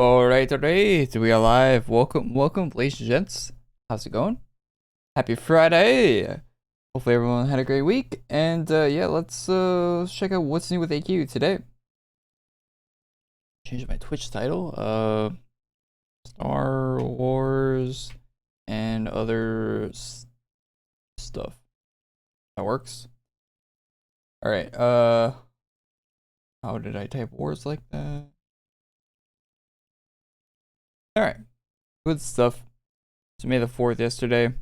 Alright, we are live. Welcome, ladies and gents. How's it going? Happy Friday! Hopefully everyone had a great week. And yeah, let's check out what's new with AQ today. Change my Twitch title. Star Wars and other stuff. That works. Alright, how did I type wars like that? Alright. Good stuff. So May the 4th yesterday.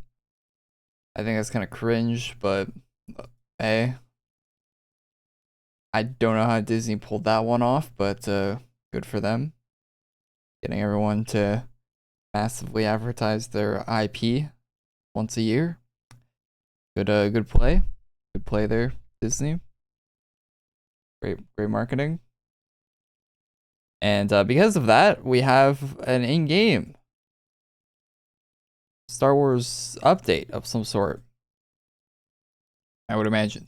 I think that's kind of cringe, but hey, I don't know how Disney pulled that one off, but good for them. Getting everyone to massively advertise their IP once a year. Good play. Good play there, Disney. Great marketing. And because of that, we have an in-game Star Wars update of some sort, I would imagine.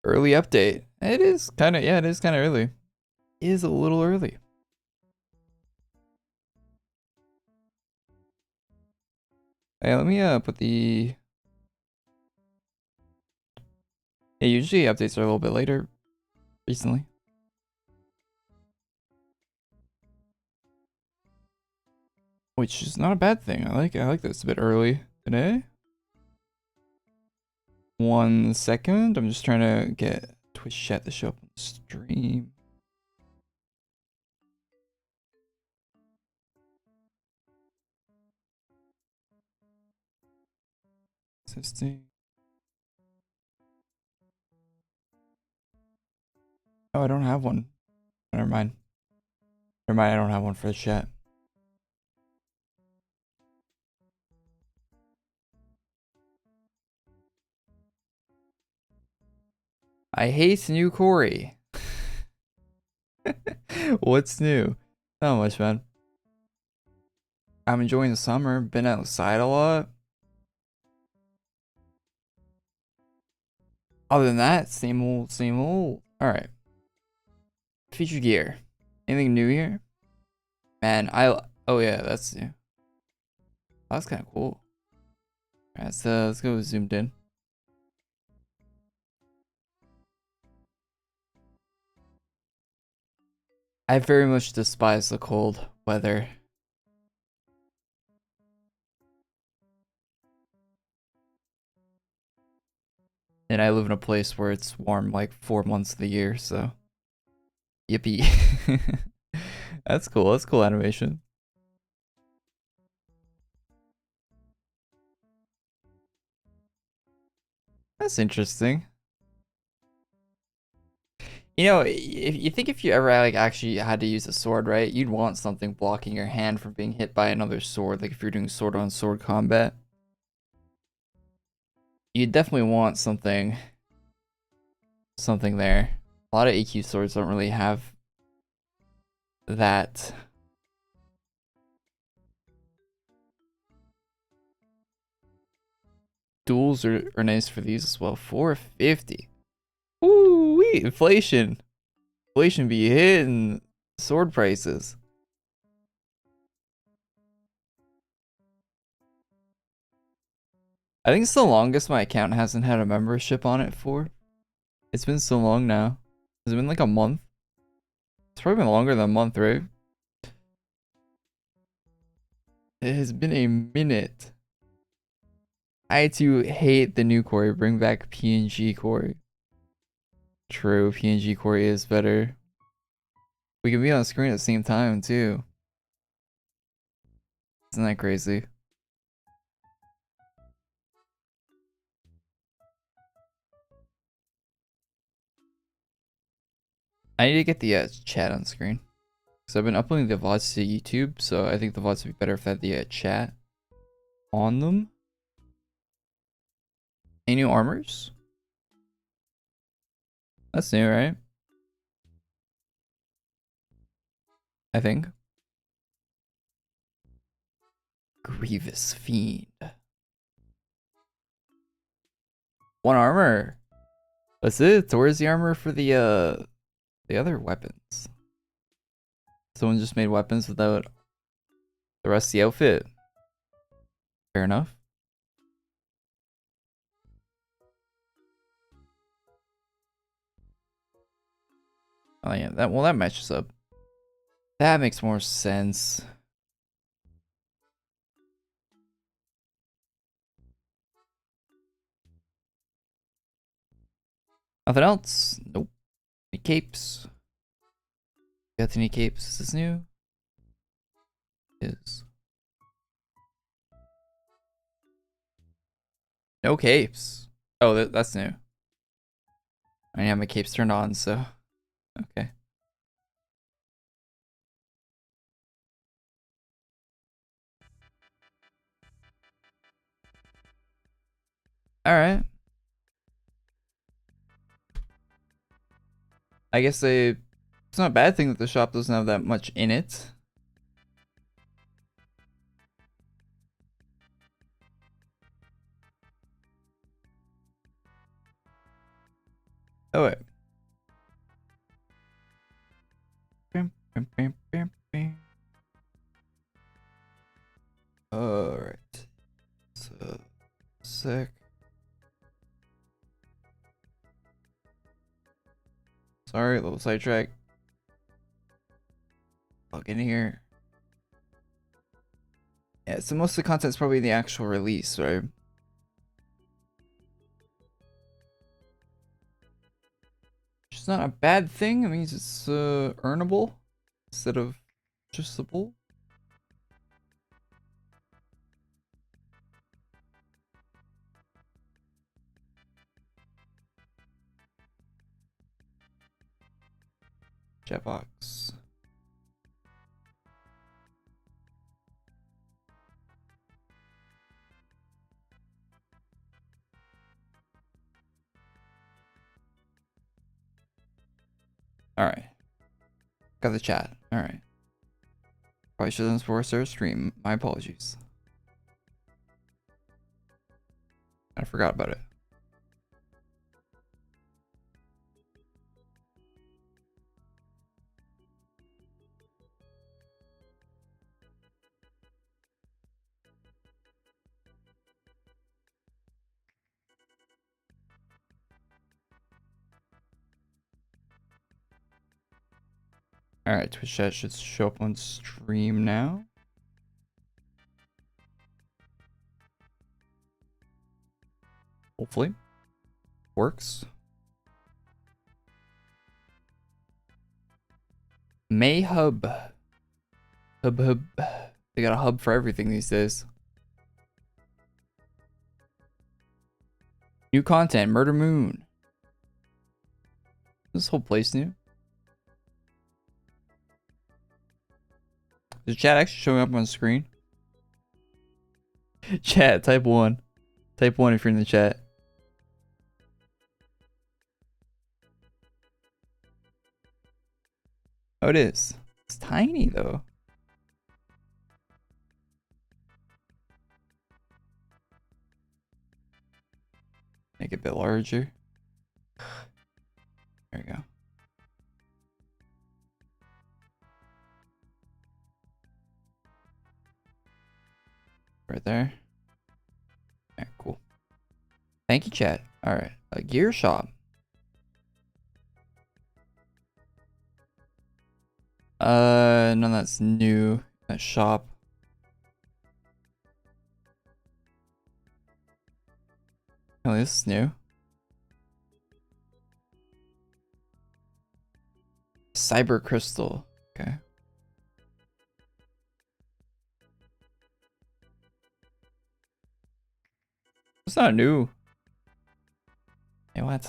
Early update. It is kind of, yeah, it is kind of early. It is a little early. Hey, let me put the... Yeah, usually updates are a little bit later recently. Which is not a bad thing. I like this a bit early today. 1 second. I'm just trying to get Twitch chat to show up on the stream. Assisting. Oh, I don't have one. Never mind. Never mind, I don't have one for the chat. I hate new Korey. What's new? Not much, man. I'm enjoying the summer. Been outside a lot. Other than that, same old, same old. Alright. Feature gear. Anything new here? Man, oh yeah, that's new. That's kind of cool. Alright, so let's go zoomed in. I very much despise the cold weather. And I live in a place where it's warm like 4 months of the year, so yippee. That's cool. That's cool animation. That's interesting. You know, if you think if you ever like actually had to use a sword, right? You'd want something blocking your hand from being hit by another sword, like if you're doing sword on sword combat. You definitely want something there. A lot of AQ swords don't really have that. Duels are nice for these as well. 450. Ooh, inflation. Inflation be hitting sword prices. I think it's the longest my account hasn't had a membership on it for. It's been so long now. Has it been like a month? It's probably been longer than a month, right? It has been a minute. I too hate the new Korey. Bring back PNG Korey. True, PNG Korey is better. We can be on the screen at the same time too. Isn't that crazy? I need to get the chat on screen. Because I've been uploading the VODs to YouTube, so I think the VODs would be better if I had the chat on them. Any new armors? That's new, right? I think. Grievous Fiend. 1 armor. That's it. So where's the armor for the other weapons? Someone just made weapons without the rest of the outfit. Fair enough. Oh yeah, that matches up. That makes more sense. Nothing else? Nope. Any capes? Got any capes? Is this new? Is. No capes. Oh, that's new. I have my capes turned on, so okay. All right. I guess it's not a bad thing that the shop doesn't have that much in it. Oh wait. All right. So sick. Sorry, a little sidetrack. Log in here. Yeah, so most of the content's probably the actual release, right? Which is not a bad thing. It means it's earnable instead of purchasable. Chat box. All right. Got the chat. All right. Probably shouldn't force our stream. My apologies. I forgot about it. All right, Twitch chat should show up on stream now. Hopefully. Works. May hub. Hub. They got a hub for everything these days. New content, Murder Moon. This whole place new. Is chat actually showing up on screen? Chat, type 1. Type 1 if you're in the chat. Oh, it is. It's tiny though. Make it a bit larger. There we go. Right there. Alright, cool. Thank you, chat. Alright, a gear shop. None that's new. That shop. Oh, this is new. Cyber crystal. Okay. It's not new. Hey, what?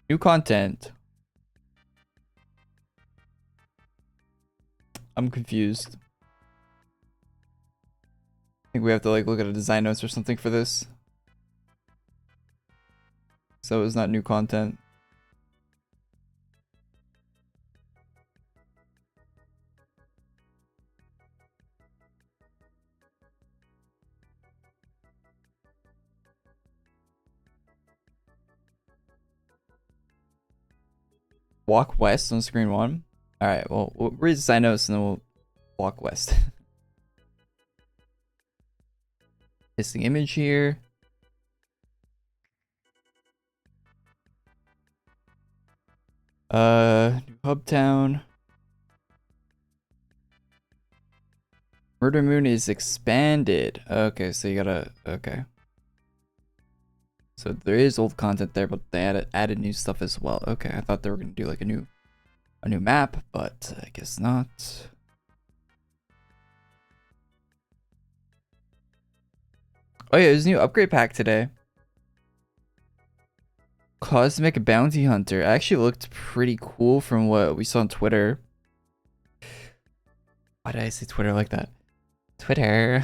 New content. I'm confused. I think we have to like look at a design notes or something for this. So it's not new content. Walk west on screen 1. Alright, well, we'll read the side notes and then we'll walk west. Missing image here. New hub town. Murder Moon is expanded. Okay, so you gotta, okay. So there is old content there, but they added new stuff as well. Okay, I thought they were gonna do like a new map, but I guess not. Oh yeah, there's a new upgrade pack today. Cosmic Bounty Hunter actually looked pretty cool from what we saw on Twitter. Why did I say Twitter like that? Twitter.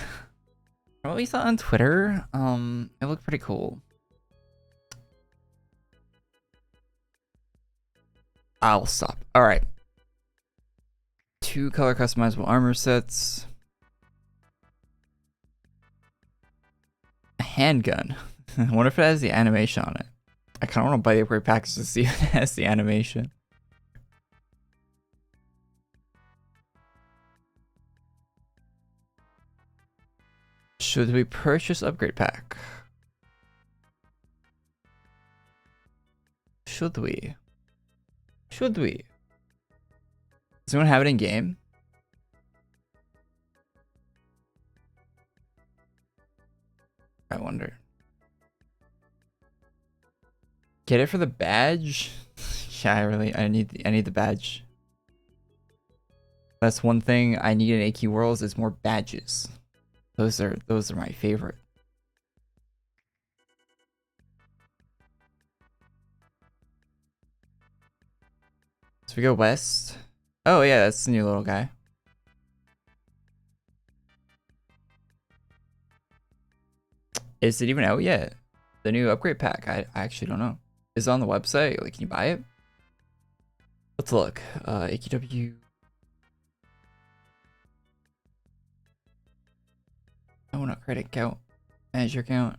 What we saw on Twitter, it looked pretty cool. I'll stop. All right. 2 color customizable armor sets. A handgun. I wonder if it has the animation on it. I kind of want to buy the upgrade package to see if it has the animation. Should we purchase upgrade pack? Should we? Should we? Does anyone have it in game? I wonder. Get it for the badge? Yeah, I need the badge. That's one thing I need in AQ Worlds is more badges. Those are my favorite. So we go west. Oh yeah, that's the new little guy. Is it even out yet? The new upgrade pack? I actually don't know. Is it on the website? Like, can you buy it? Let's look. AQW. Oh, not credit count. Manage your account.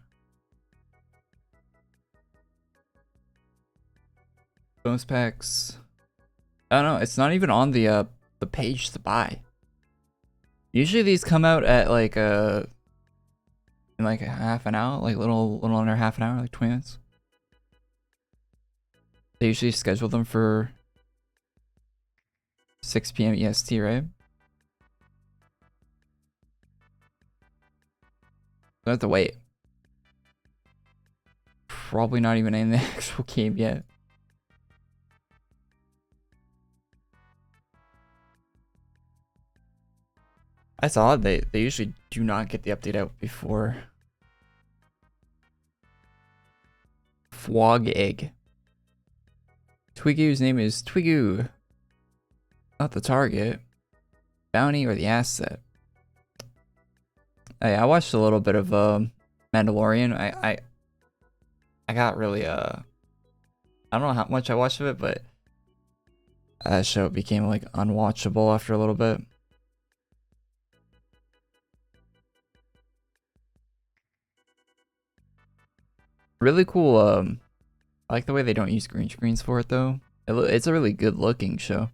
Bonus packs. Oh no, it's not even on the page to buy. Usually these come out at like in like a half an hour, like little under half an hour, like 20 minutes. They usually schedule them for 6 p.m. EST, right? I have to wait. Probably not even in the actual game yet. That's odd. They usually do not get the update out before. Fwog egg. Twigu's name is Twigu. Not the target. Bounty or the asset. Hey, I watched a little bit of Mandalorian. I got really I don't know how much I watched of it, but that show became like unwatchable after a little bit. Really cool. I like the way they don't use green screens for it though. It's a really good looking show.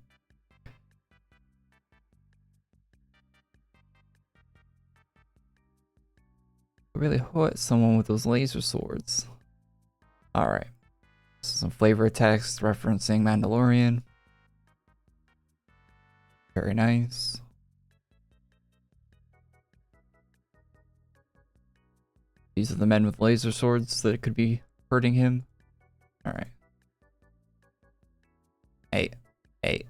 Really hurt someone with those laser swords. Alright. Some flavor text referencing Mandalorian. Very nice. These are the men with laser swords that could be hurting him. Alright. Hey. Hey.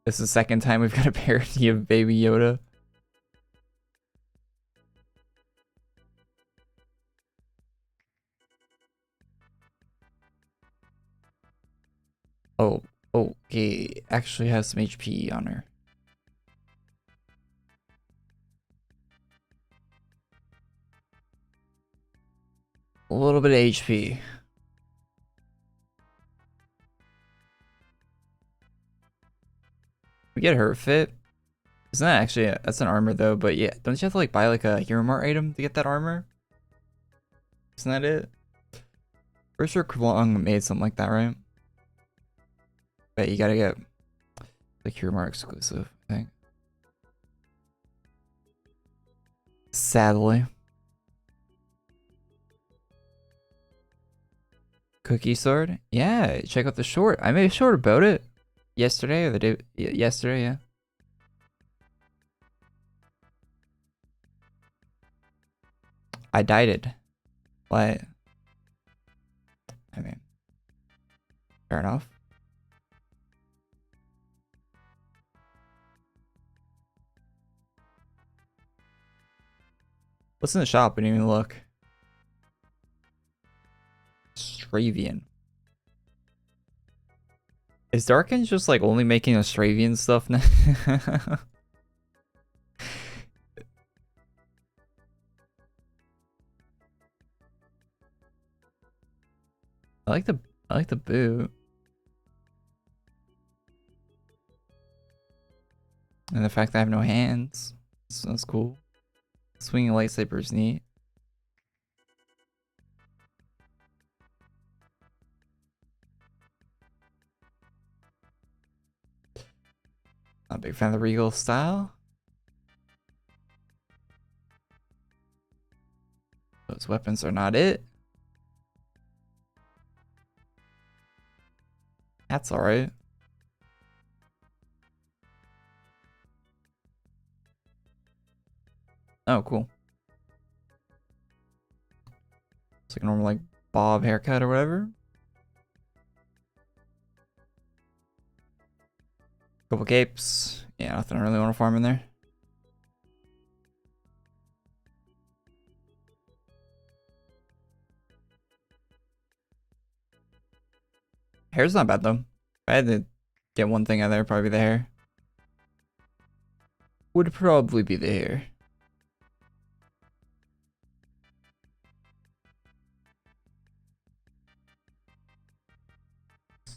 This is the second time we've got a parody of Baby Yoda. Oh, okay. Actually has some HP on her. A little bit of HP. We get her fit. Isn't that actually that's an armor though? But yeah, don't you have to like buy like a Hero Mart item to get that armor? Isn't that it? Pretty sure Kwong made something like that, right? But you gotta get the Kuremar exclusive, I think. Sadly. Cookie sword? Yeah, check out the short. I made a short about it yesterday or the day. Yesterday, yeah. I dyed it. What? I mean, fair enough. What's in the shop? We didn't even look. Stravian. Is Darkin just like only making Australian stuff now? I like the boot. And the fact that I have no hands. So that's cool. Swinging lightsaber is neat. Not a big fan of the Regal style. Those weapons are not it. That's alright. Oh, cool. It's like a normal like bob haircut or whatever. Couple capes. Yeah, nothing I really want to farm in there. Hair's not bad though. If I had to get one thing out of there, probably the hair. Would probably be the hair.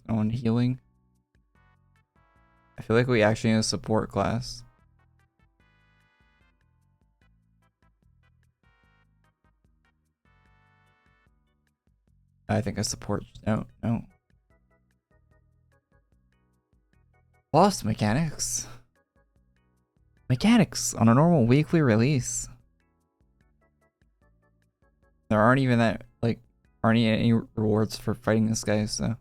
No one healing. I feel like we actually need a support class. I think I support. No. Lost mechanics. Mechanics on a normal weekly release. There aren't even any rewards for fighting this guy, so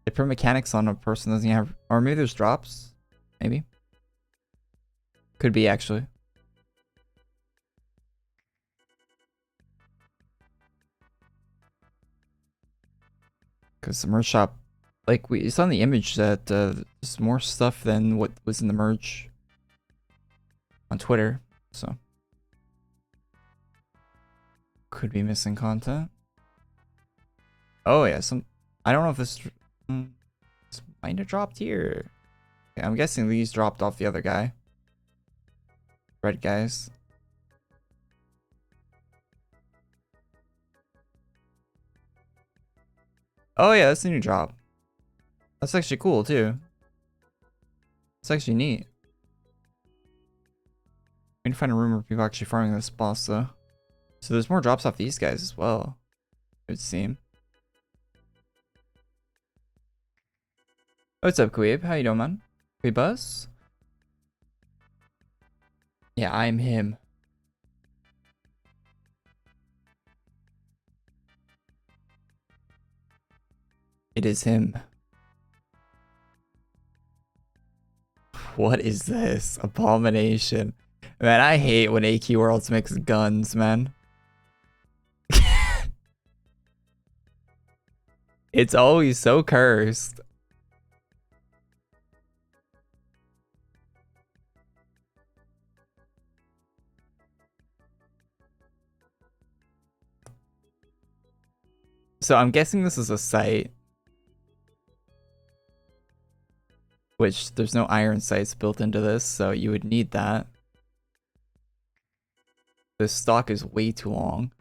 they put mechanics on a person doesn't have, or maybe there's drops. Maybe. Could be actually. Because the merch shop, like we saw in the image that there's more stuff than what was in the merch on Twitter, so could be missing content. Oh yeah, I don't know if this might have dropped here. Okay, I'm guessing these dropped off the other guy. Red guys. Oh yeah, that's a new drop. That's actually cool too. It's actually neat. I need to find a room where people are actually farming this boss though. So there's more drops off these guys as well, it would seem. What's up, Queeb? How you doing, man? Queebus? Yeah, I'm him. It is him. What is this? Abomination. Man, I hate when AQ Worlds makes guns, man. It's always so cursed. So I'm guessing this is a site. Which there's no iron sights built into this, so you would need that. The stock is way too long.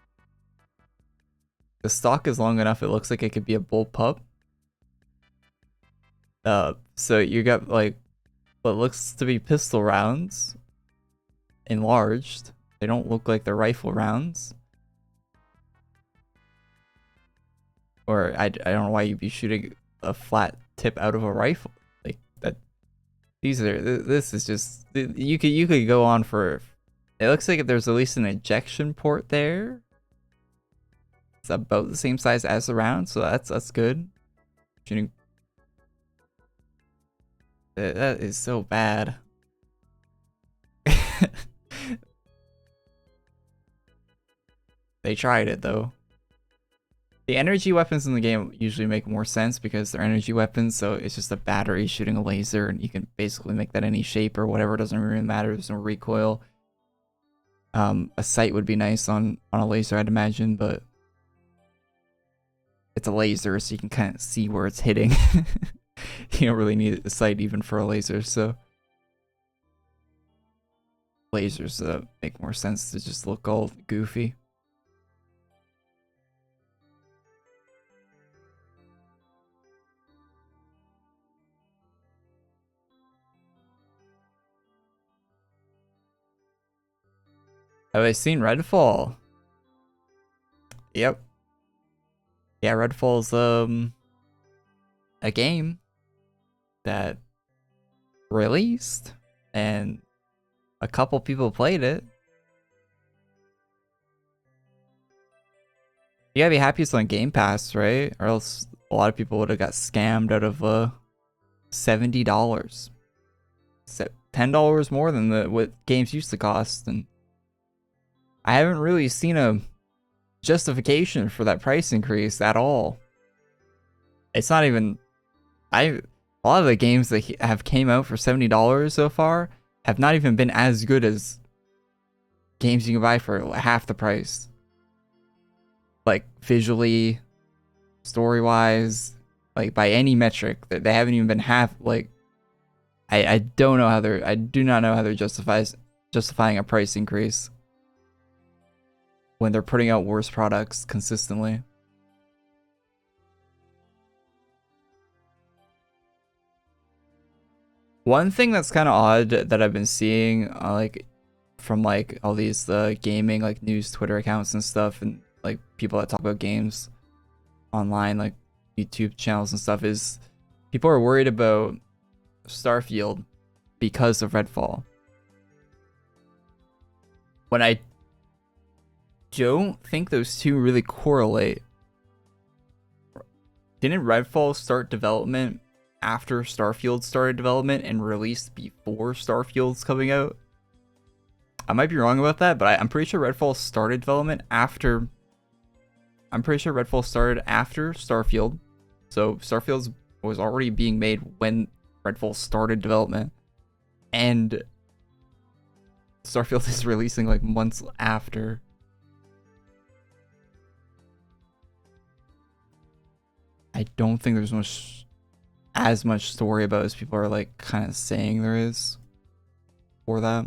The stock is long enough, it looks like it could be a bull pup. So you got like what looks to be pistol rounds enlarged. They don't look like they're rifle rounds. Or I don't know why you'd be shooting a flat tip out of a rifle. Like that. This is just, you could go on for, it looks like there's at least an ejection port there. It's about the same size as the round, so that's good. Shooting. That is so bad. They tried it though. The energy weapons in the game usually make more sense because they're energy weapons, so it's just a battery shooting a laser, and you can basically make that any shape or whatever. It doesn't really matter. There's no recoil. A sight would be nice on a laser, I'd imagine, but it's a laser, so you can kind of see where it's hitting. You don't really need a sight even for a laser, so lasers make more sense to just look all goofy. Have I seen Redfall? Yep. Yeah, Redfall's a game that released and a couple people played it. You gotta be happy it's on Game Pass, right? Or else a lot of people would have got scammed out of $70. $10 more than what games used to cost, and I haven't really seen a justification for that price increase at all. It's not even, a lot of the games that have came out for $70 so far have not even been as good as games you can buy for half the price. Like visually, story-wise, like by any metric, that they haven't even been half. Like, I don't know how I do not know how they're justifying a price increase when they're putting out worse products consistently. One thing that's kind of odd that I've been seeing, like from like all these gaming like news Twitter accounts and stuff, and like people that talk about games online, like YouTube channels and stuff, is people are worried about Starfield because of Redfall. When I don't think those two really correlate. Didn't Redfall start development after Starfield started development and released before Starfield's coming out? I might be wrong about that, but I'm pretty sure Redfall started development after. I'm pretty sure Redfall started after Starfield, so Starfield was already being made when Redfall started development, and Starfield is releasing like months after. I don't think there's as much story about as people are like kind of saying there is for that.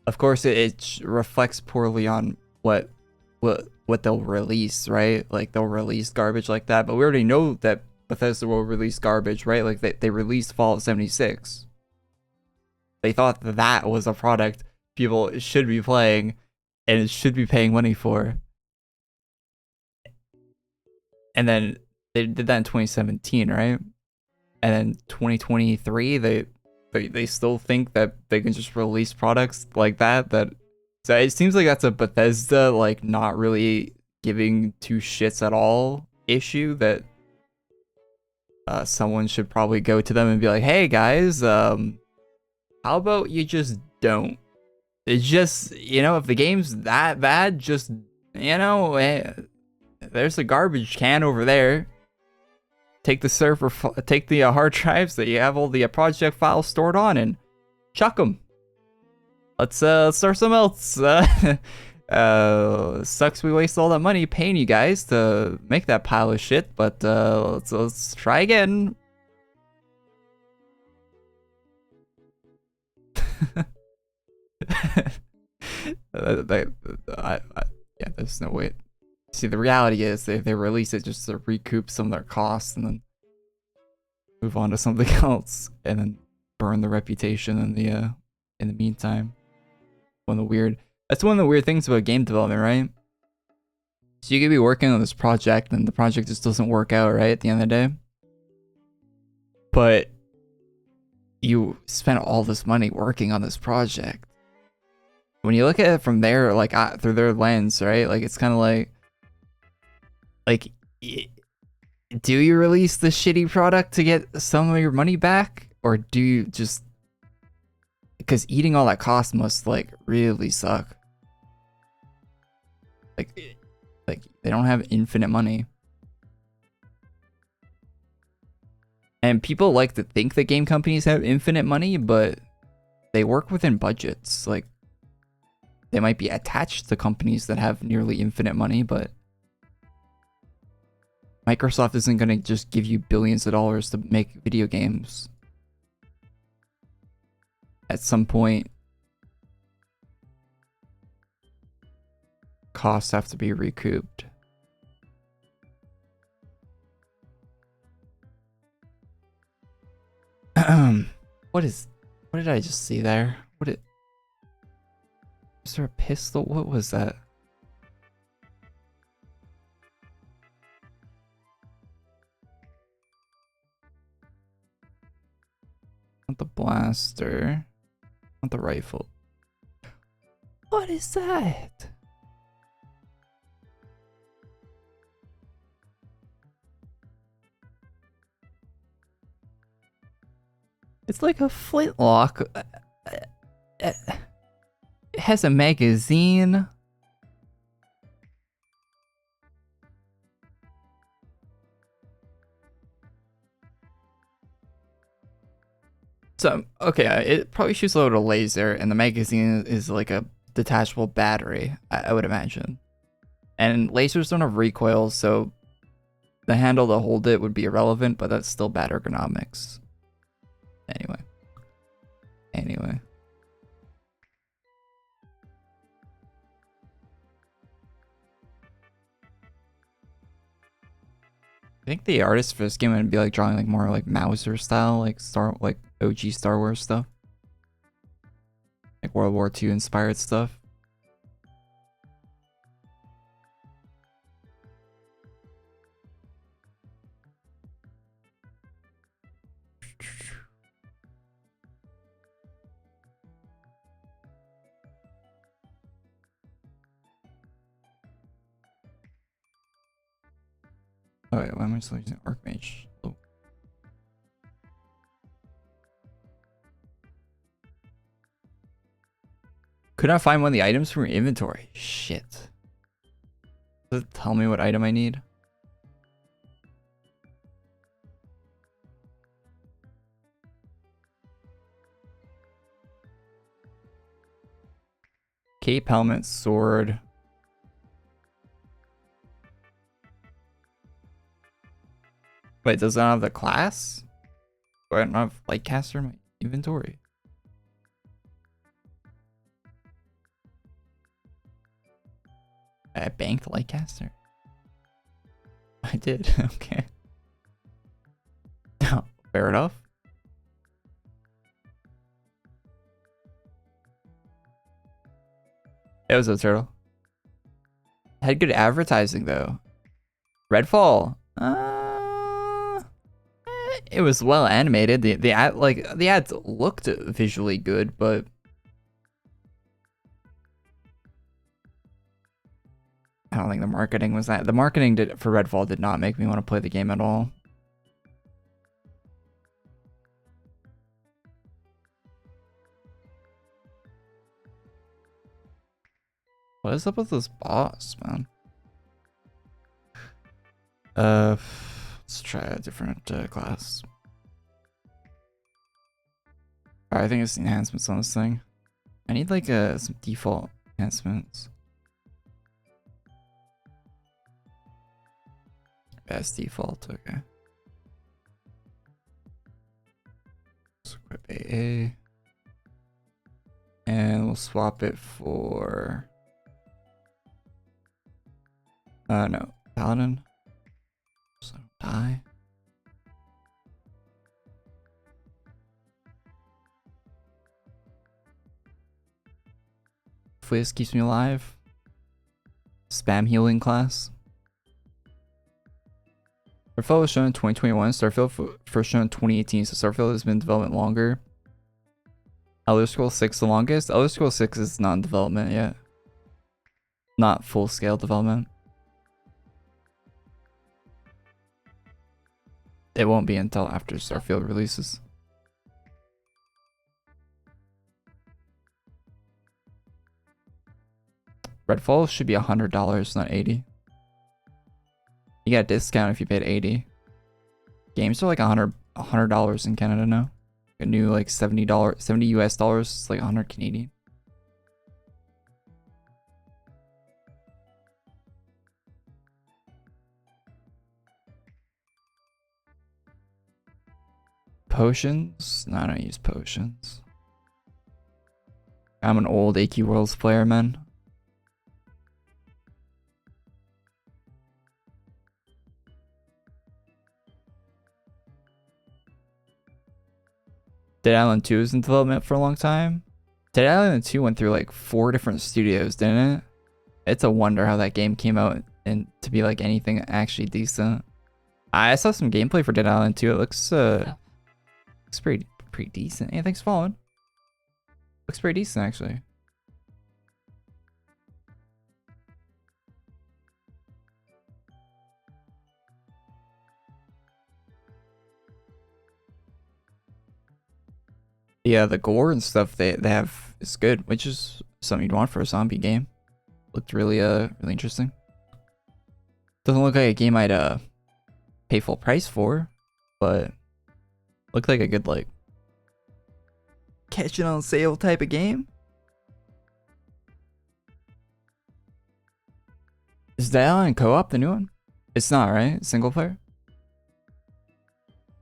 Of course, it reflects poorly on what they'll release, right? Like they'll release garbage like that, but we already know that Bethesda will release garbage, right? Like they released Fallout 76. They thought that was a product people should be playing and should be paying money for. And then they did that in 2017, right? And then 2023, they still think that they can just release products like that. So it seems like that's a Bethesda like not really giving two shits at all issue that someone should probably go to them and be like, hey guys, how about you just don't? It's just, you know, if the game's that bad, just, you know, there's a garbage can over there. Take the server, take the hard drives that you have all the project files stored on, and chuck them. Let's start something else. Sucks we waste all that money paying you guys to make that pile of shit, but let's try again. Yeah, there's no way. See, the reality is they release it just to recoup some of their costs and then move on to something else, and then burn the reputation in the meantime. That's one of the weird things about game development, right? So you could be working on this project and the project just doesn't work out, right, at the end of the day. But you spent all this money working on this project. When you look at it from there, like through their lens, right? Like it's kind of like, do you release the shitty product to get some of your money back, or do you just, because eating all that cost must like really suck. Like they don't have infinite money. And people like to think that game companies have infinite money, but they work within budgets. Like, they might be attached to companies that have nearly infinite money, but Microsoft isn't going to just give you billions of dollars to make video games. At some point, costs have to be recouped. What did I just see there? Is there a pistol? What was that? Not the blaster. Not the rifle. What is that? It's like a flintlock. It has a magazine. So, okay, it probably shoots a little laser, and the magazine is like a detachable battery, I would imagine. And lasers don't have recoil, so the handle to hold it would be irrelevant, but that's still bad ergonomics. Anyway. I think the artist for this game would be like drawing like more like Mauser style, like OG Star Wars stuff. Like World War II inspired stuff. Oh wait, why am I still using Archmage? Oh. Could not find one of the items from your inventory. Shit. Does it tell me what item I need? Cape, helmet, sword. Wait, does it not have the class? Do I not have Lightcaster in my inventory? I banked Lightcaster? I did, okay. Fair enough. It was a turtle. Had good advertising though. Redfall. It was well animated. The ads looked visually good, but I don't think the marketing was that. The marketing for Redfall did not make me want to play the game at all. What is up with this boss, man? Let's try a different class. Alright, I think it's the enhancements on this thing. I need like some default enhancements. Best default, okay. Let's equip AA. And we'll swap it for... no, Paladin. So die. Hopefully this keeps me alive. spam healing class. Starfield was shown in 2021. Starfield first shown in 2018. So Starfield has been in development longer. Elder Scrolls 6 the longest. Elder Scrolls 6 is not in development yet. Not full scale development. It won't be until after Starfield releases. Redfall should be $100, not $80. You get a discount if you paid $80. Games are like $100 in Canada now. A new like $70 US dollars. It's like 100 Canadian. Potions? No, I don't use potions. I'm an old AQ Worlds player, man. Dead Island 2 was in development for a long time. Dead Island 2 went through like 4 different studios, didn't it? It's a wonder how that game came out and to be like anything actually decent. I saw some gameplay for Dead Island 2. It looks pretty decent. Hey, thanks for following. Looks pretty decent actually. Yeah, the gore and stuff they have is good, which is something you'd want for a zombie game. Looked really really interesting. Doesn't look like a game I'd pay full price for, but looked like a good like catch it on sale type of game. Is Dead Island co-op the new one? It's not, right? Single player?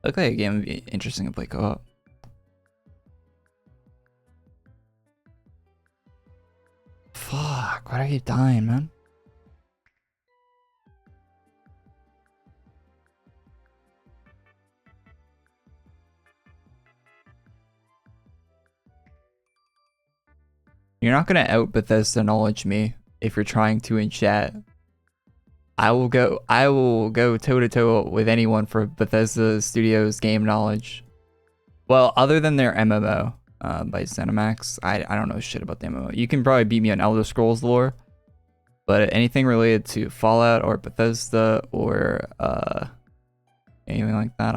Looked like a game would be interesting to play co-op. Fuck, why do I keep dying, man? You're not gonna out Bethesda knowledge me if you're trying to in chat. I will go toe to toe with anyone for Bethesda Studios game knowledge. Well, other than their MMO. By ZeniMax. I don't know shit about the MMO. You can probably beat me on Elder Scrolls lore, but anything related to Fallout or Bethesda or anything like that,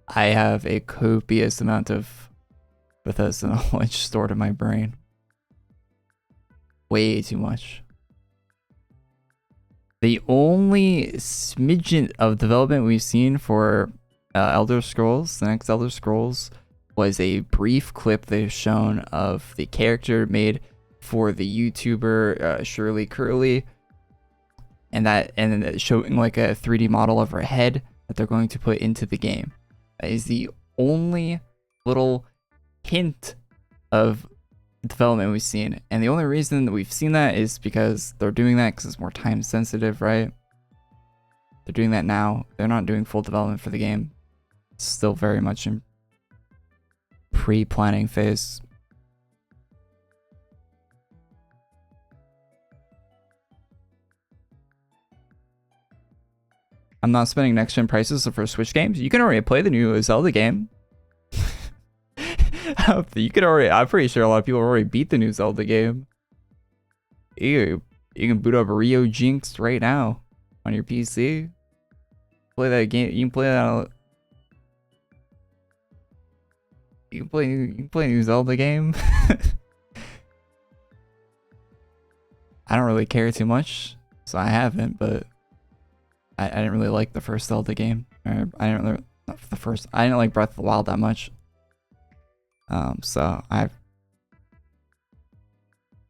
I have a copious amount of Bethesda knowledge stored in my brain. Way too much. The only smidgen of development we've seen for Elder Scrolls, the next Elder Scrolls, was a brief clip they've shown of the character made for the YouTuber Shirley Curly, and then showing like a 3D model of her head that they're going to put into the game. That is the only little hint of development we've seen, and the only reason that we've seen that is because they're doing that because it's more time sensitive, right? They're doing that now. They're not doing full development for the game. It's still very much in pre-planning phase. I'm not spending next gen prices for Switch games. You can already play the new Zelda game. You can already. I'm pretty sure a lot of people already beat the new Zelda game. You can boot up Rio Jinx right now on your PC. Play that game. You can play that. You can play a new Zelda game. I don't really care too much, so I haven't. But I didn't really like the first Zelda game. Or I didn't really not the first. I didn't like Breath of the Wild that much. So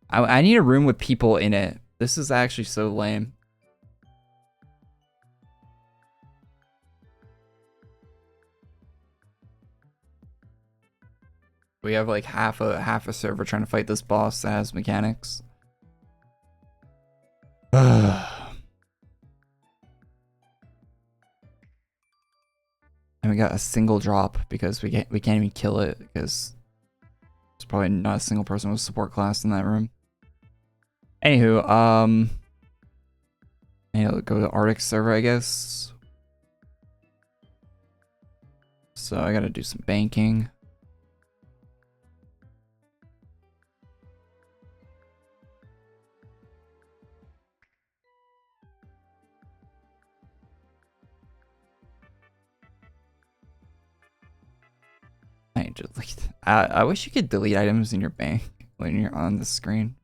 I need a room with people in it. This is actually so lame. We have like half a server trying to fight this boss that has mechanics. And we got a single drop because we can't even kill it because There's probably not a single person with support class in that room. Anywho, I'll go to Arctic server, I guess. So I gotta do some banking. I wish you could delete items in your bank when you're on the screen.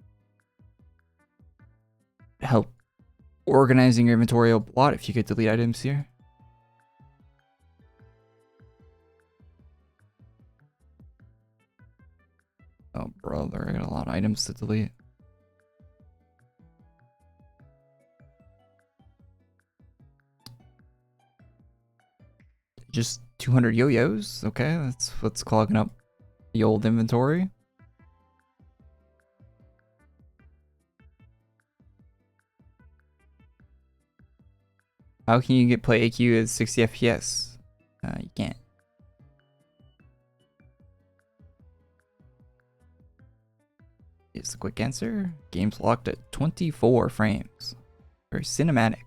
Help organizing your inventory a lot if you could delete items here. Oh, brother, I got a lot of items to delete. Just 200 yo-yos? Okay, that's what's clogging up the old inventory. How can you play AQ at 60 FPS? You can't. Is the quick answer. Game's locked at 24 frames. Very cinematic.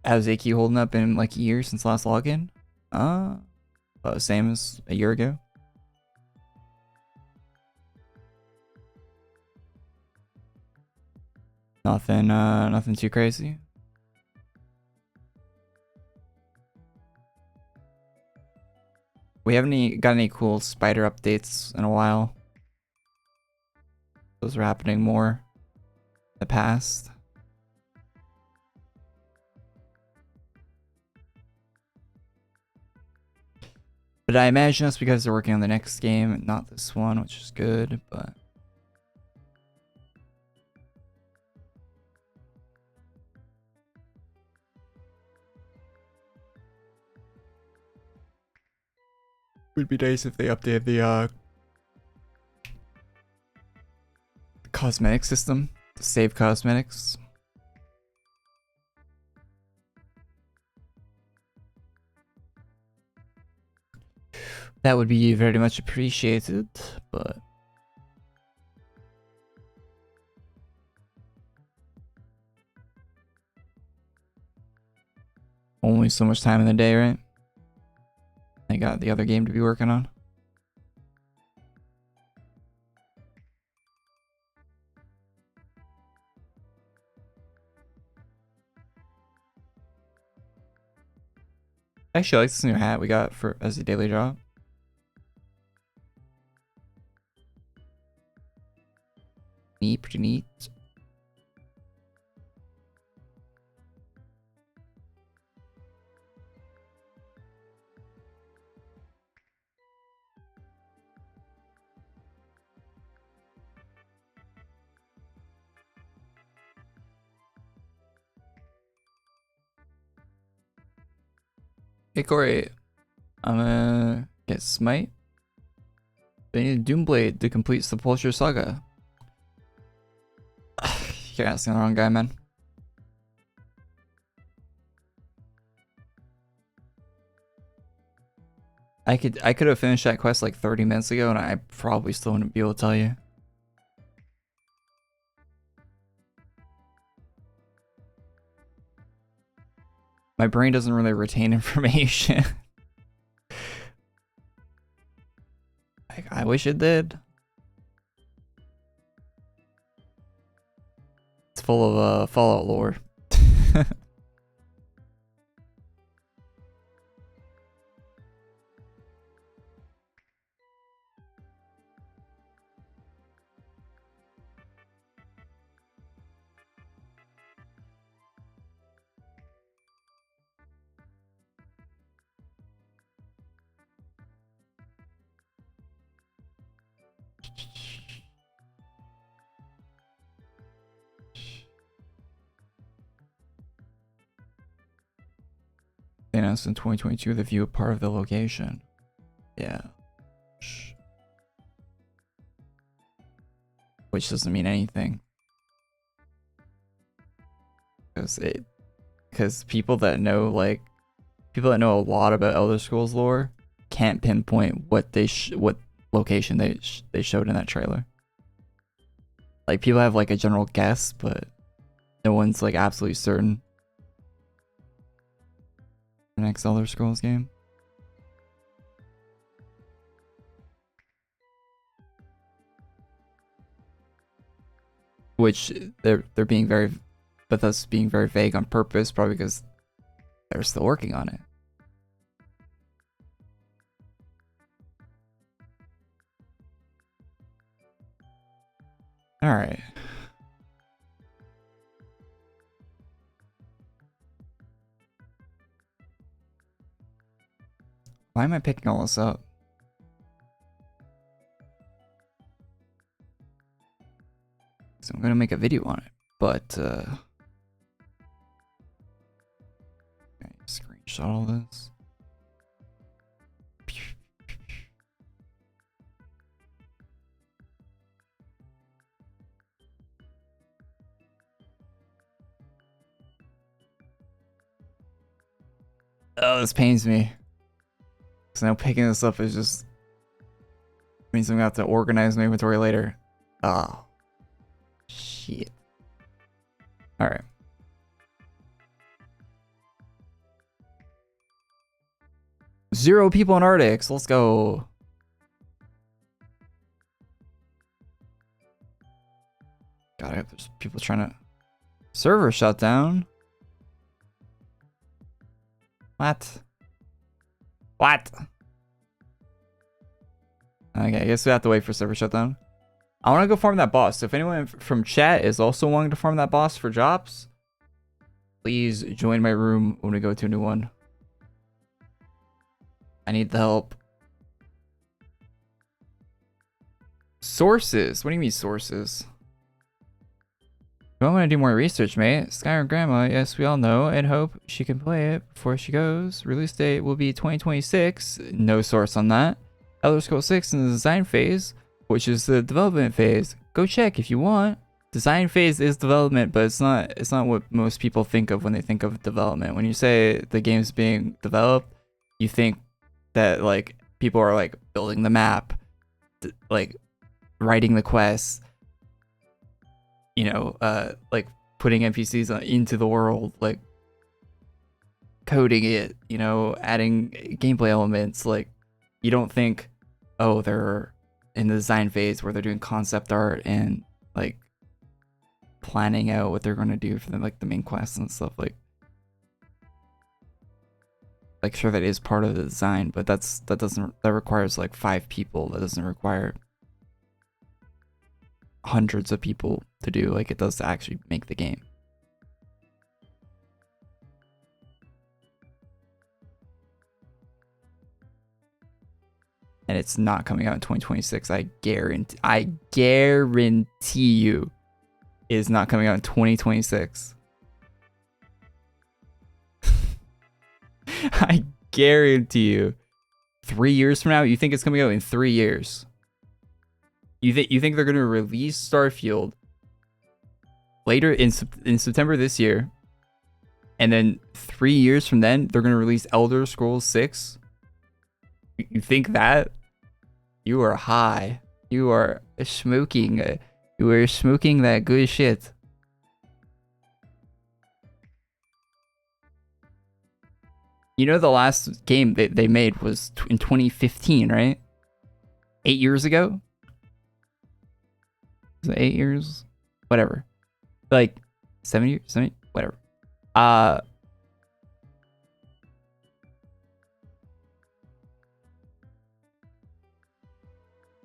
How's AQ holding up in like a year since last login? Same as a year ago. Nothing too crazy. We haven't got any cool spider updates in a while. Those were happening more in the past. But I imagine that's because they're working on the next game and not this one, which is good, but... Would be nice if they updated the cosmetic system, to save cosmetics. That would be very much appreciated, but... Only so much time in the day, right? I got the other game to be working on. Actually, I like this new hat we got for as a daily job. Neat, pretty neat. Hey Korey, I'm gonna get Smite. They need Doomblade to complete Sepulture Saga. You're asking the wrong guy, man. I could have finished that quest like 30 minutes ago and I probably still wouldn't be able to tell you. My brain doesn't really retain information. I wish it did. It's full of Fallout lore. They announced in 2022 the view part of the location. Yeah. Which doesn't mean anything. because people that know a lot about Elder Scrolls lore can't pinpoint what what location they showed in that trailer. Like, people have like a general guess, but no one's like absolutely certain. The next Elder Scrolls game. Which they're being very, but that's being very vague on purpose, probably because they're still working on it. All right. Why am I picking all this up? So I'm gonna make a video on it, but okay, screenshot all this. Oh, this pains me. So now picking this up is just means I'm gonna have to organize my inventory later. Oh, shit. All right. Zero people in Arctics. Let's go. God, there's people trying to server shutdown. What? What? Okay, I guess we have to wait for server shutdown. I want to go farm that boss. So if anyone from chat is also wanting to farm that boss for jobs, please join my room when we go to a new one. I need the help. Sources? What do you mean sources? I want to do more research, mate. Skyrim Grandma, yes, we all know and hope she can play it before she goes. Release date will be 2026. No source on that. Elder Scrolls 6 in the design phase, which is the development phase. Go check if you want. Design phase is development, but it's not what most people think of when they think of development. When you say the game's being developed, you think that like people are like building the map, like writing the quests, you know, like putting NPCs into the world, like coding it, you know, adding gameplay elements. Like, you don't think, oh, they're in the design phase where they're doing concept art and like planning out what they're going to do for them, like the main quests and stuff. Like sure, that is part of the design, but that requires like 5 people. That doesn't require hundreds of people to do like it does to actually make the game. And it's not coming out in 2026. I guarantee you it is not coming out in 2026. I guarantee you. 3 years from now, you think it's coming out in 3 years? You think they're going to release Starfield later in September this year, and then 3 years from then they're going to release Elder Scrolls 6? You think that? You are high. You are smoking. You are smoking that good shit. You know, the last game they made was in 2015, right? 8 years ago? Was it 8 years? Whatever. Like 7 years? 7, whatever.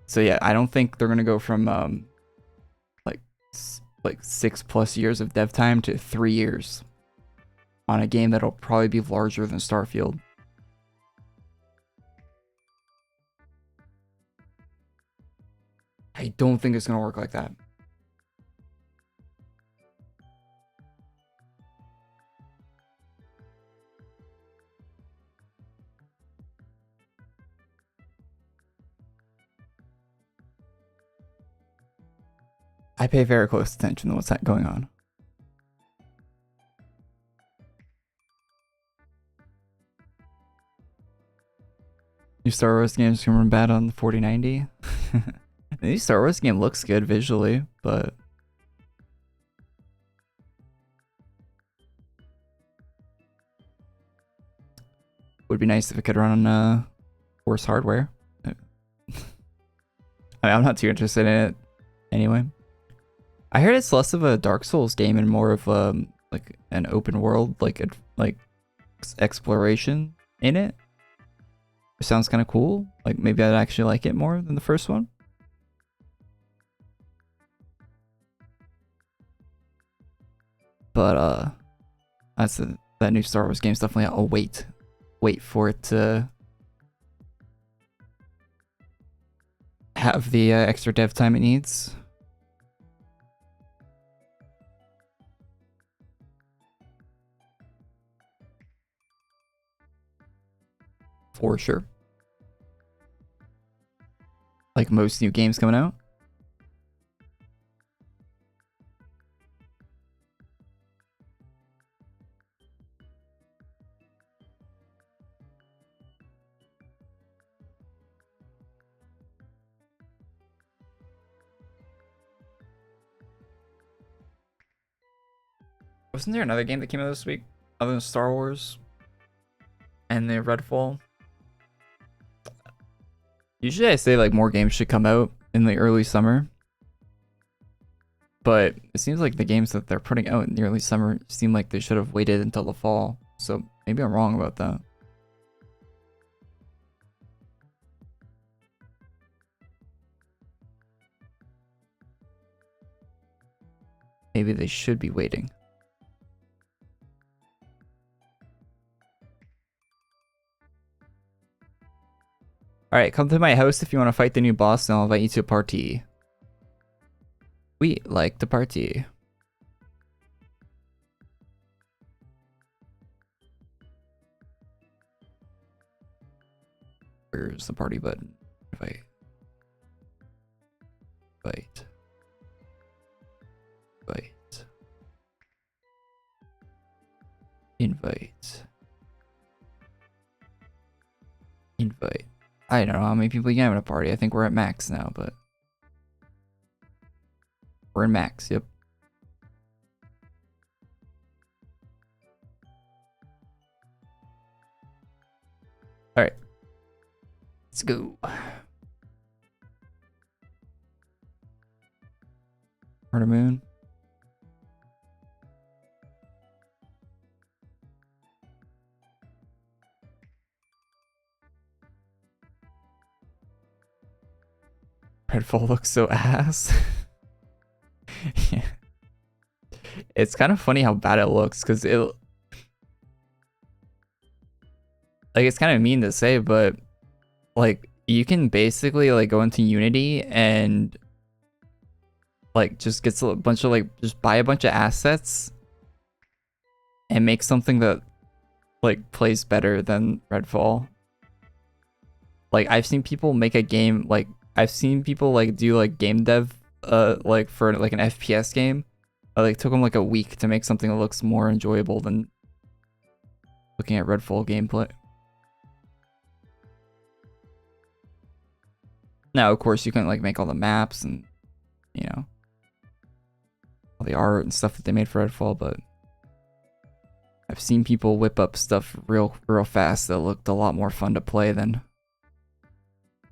So yeah, I don't think they're gonna go from like 6+ years of dev time to 3 years on a game that'll probably be larger than Starfield. I don't think it's gonna work like that. I pay very close attention to what's going on. New Star Wars games can run bad on the 4090. The new Star Wars game looks good visually, but would be nice if it could run on worse hardware. I mean, I'm not too interested in it anyway. I heard it's less of a Dark Souls game and more of like an open world, like exploration in it. It sounds kind of cool. Like maybe I'd actually like it more than the first one. But that new Star Wars game's definitely I'll wait for it to have the extra dev time it needs. For sure. Like most new games coming out. Wasn't there another game that came out this week other than Star Wars and the Redfall? Usually I say like more games should come out in the early summer, but it seems like the games that they're putting out in the early summer seem like they should have waited until the fall. So maybe I'm wrong about that. Maybe they should be waiting. Alright, come to my house if you want to fight the new boss and I'll invite you to a party. We like to party. Where's the party button? Invite. Invite. Invite. Invite. Invite. I don't know how many people you have at a party. I think we're at max now, but we're in max, yep. Alright. Let's go. Heart of Moon. Redfall looks so ass. Yeah. It's kind of funny how bad it looks because it like it's kind of mean to say, but like you can basically like go into Unity and like just get a bunch of like just buy a bunch of assets and make something that like plays better than Redfall. Like I've seen people make a game like I've seen people like do like game dev like for like an FPS game. Like took them like a week to make something that looks more enjoyable than looking at Redfall gameplay. Now of course you can like make all the maps and you know all the art and stuff that they made for Redfall, but I've seen people whip up stuff real fast that looked a lot more fun to play than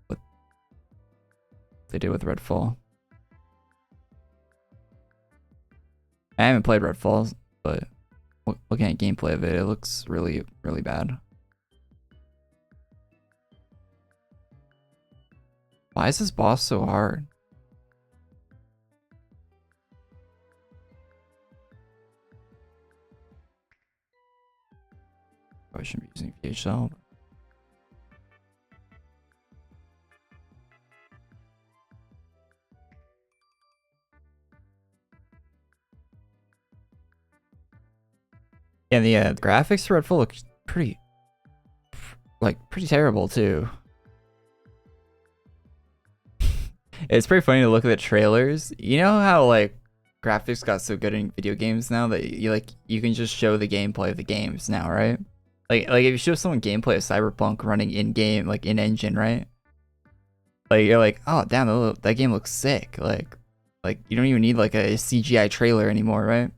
what they did with Redfall. I haven't played Redfall, but looking at gameplay of it, it looks really bad. Why is this boss so hard? Probably shouldn't be using VHL. Yeah, the graphics for Redfall look pretty terrible too. It's pretty funny to look at the trailers. You know how like graphics got so good in video games now that you can just show the gameplay of the games now, right? Like if you show someone gameplay of Cyberpunk running in game, like in engine, right? Like you're like, oh damn, that game looks sick. Like you don't even need like a CGI trailer anymore, right?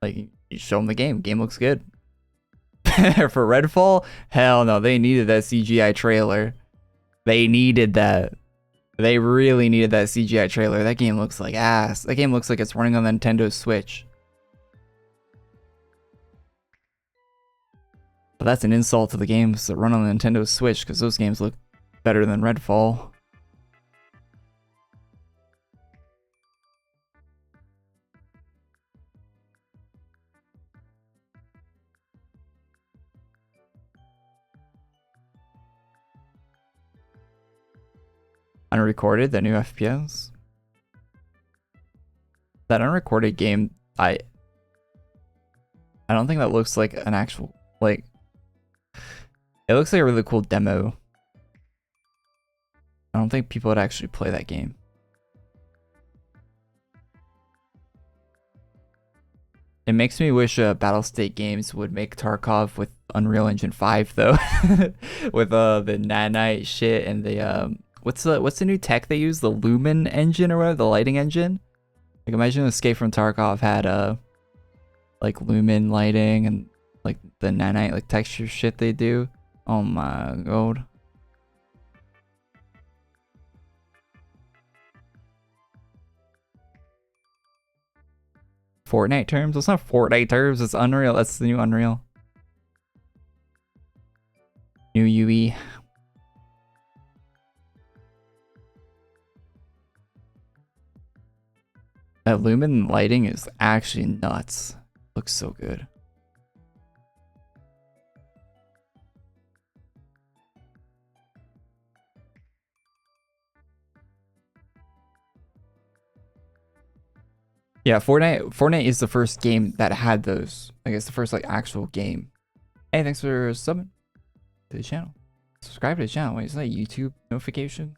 Like you show them the game. Game looks good. For Redfall, hell no, they needed that CGI trailer. They needed that. They really needed that CGI trailer. That game looks like ass. That game looks like it's running on the Nintendo Switch. But that's an insult to the games that run on the Nintendo Switch, because those games look better than Redfall. Unrecorded, the new FPS. That unrecorded game, I don't think that looks like an actual, like, it looks like a really cool demo. I don't think people would actually play that game. It makes me wish Battlestate Games would make Tarkov with Unreal Engine 5 though. With the nanite shit and the what's the new tech they use? The Lumen engine or whatever, the lighting engine? Like imagine Escape from Tarkov had like Lumen lighting and like the nanite like texture shit they do. Oh my god. Fortnite terms? It's not Fortnite terms, it's Unreal. That's the new Unreal. New UE. That Lumen lighting is actually nuts. Looks so good. Yeah, Fortnite is the first game that had those. I guess the first like actual game. Hey, thanks for subbing to the channel. Subscribe to the channel. Wait, is that a YouTube notification?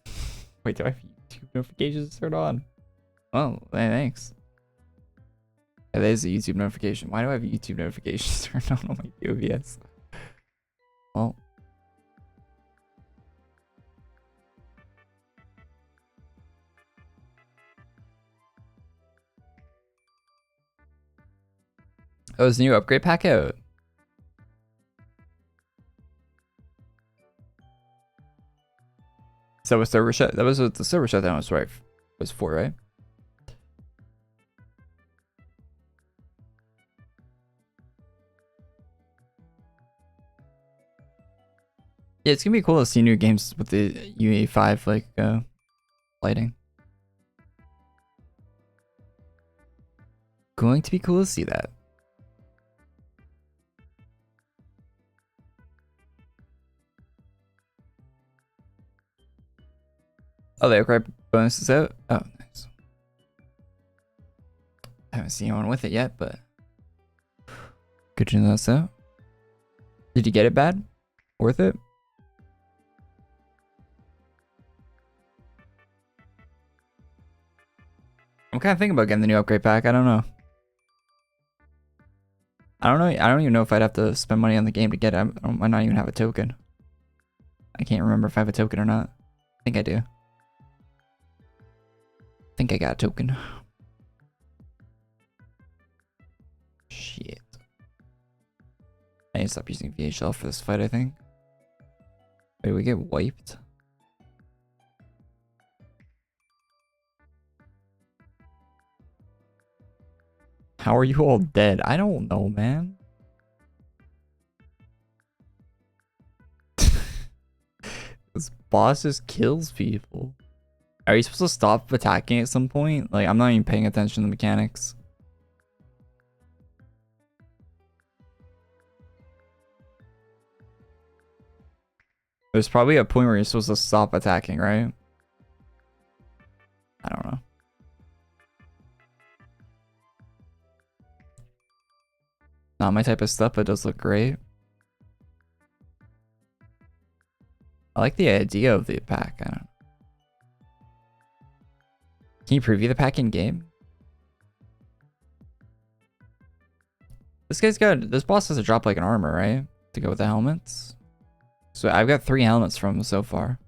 Wait, do I have YouTube notifications turned on? Oh, hey, thanks. Yeah, that is a YouTube notification. Why do I have YouTube notifications turned on my OBS? Well. Oh, is the new upgrade pack out? So was server shut? That was what the server shutdown was for, right? Yeah, it's gonna be cool to see new games with the UE5 like lighting. Going to be cool to see that. Oh, the upgrade bonus is out? Oh, nice. I haven't seen anyone with it yet, but good to know that's out. Did you get it bad? Worth it? I'm kind of thinking about getting the new upgrade pack. I don't know. I don't even know if I'd have to spend money on the game to get it. I might not even have a token. I can't remember if I have a token or not. I think I do. I think I got a token. Shit. I need to stop using VHL for this fight, I think. Wait, we get wiped? How are you all dead? I don't know, man. This boss just kills people. Are you supposed to stop attacking at some point? Like, I'm not even paying attention to the mechanics. There's probably a point where you're supposed to stop attacking, right? I don't know. Not my type of stuff, but it does look great. I like the idea of the pack. I don't know. Can you preview the pack in game? This boss has to drop like an armor, right? to go with the helmets. So I've got 3 helmets from them so far.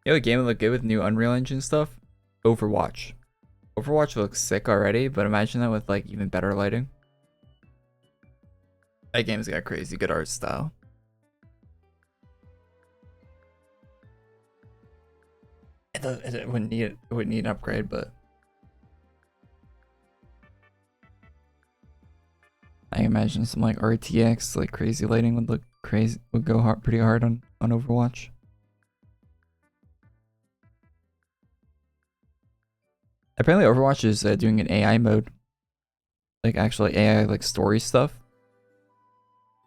You know, a game would look good with new Unreal Engine stuff? Overwatch. Overwatch looks sick already, but imagine that with like even better lighting. That game's got crazy good art style. It wouldn't need an upgrade, but I imagine some like RTX, like crazy lighting would look crazy, would go hard, pretty hard on Overwatch. Apparently Overwatch is doing an AI mode, like actually AI like story stuff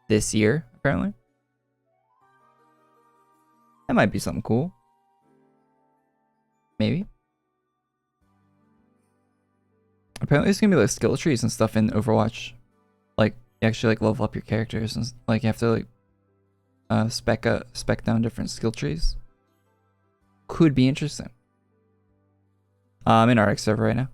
this year, apparently. That might be something cool. Maybe. Apparently there's gonna be like skill trees and stuff in Overwatch. Like you actually like level up your characters and like you have to like spec down different skill trees. Could be interesting. I'm in RX server right now.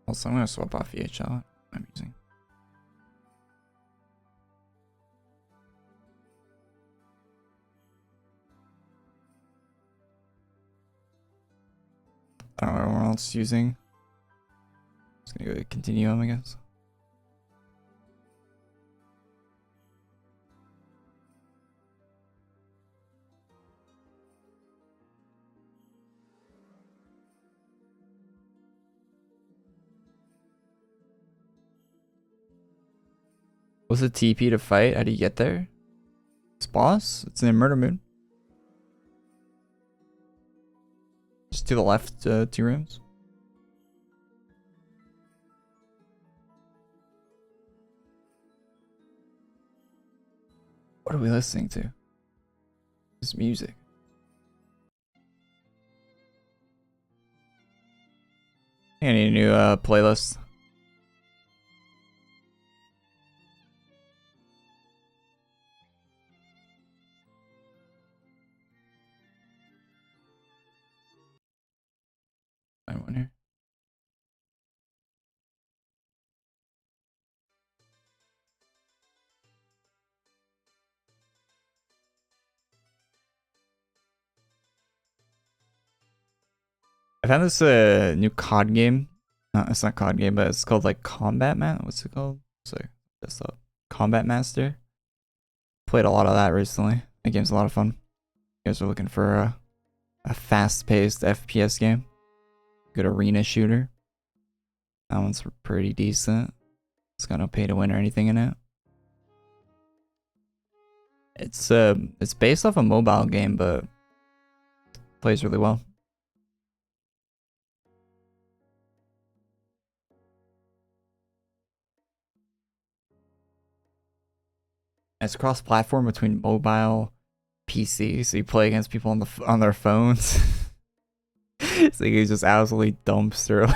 Also, I'm gonna swap off VHL. I'm using. I don't know what else using. Just gonna go Continuum, I guess. What's the TP to fight? How do you get there? It's boss? It's in a murder moon. Just to the left, 2 rooms. What are we listening to? This music. I need a new playlist. Find one here. I found this new COD game. No, it's not COD game, but it's called like Combat Man. What's it called? It's like this up. Combat Master. Played a lot of that recently. That game's a lot of fun. You guys are looking for a fast-paced FPS game. Good arena shooter. That one's pretty decent. It's got no pay to win or anything in it. It's based off a mobile game, but plays really well. It's cross-platform between mobile, PC, so you play against people on their phones. So you just absolutely dumpster.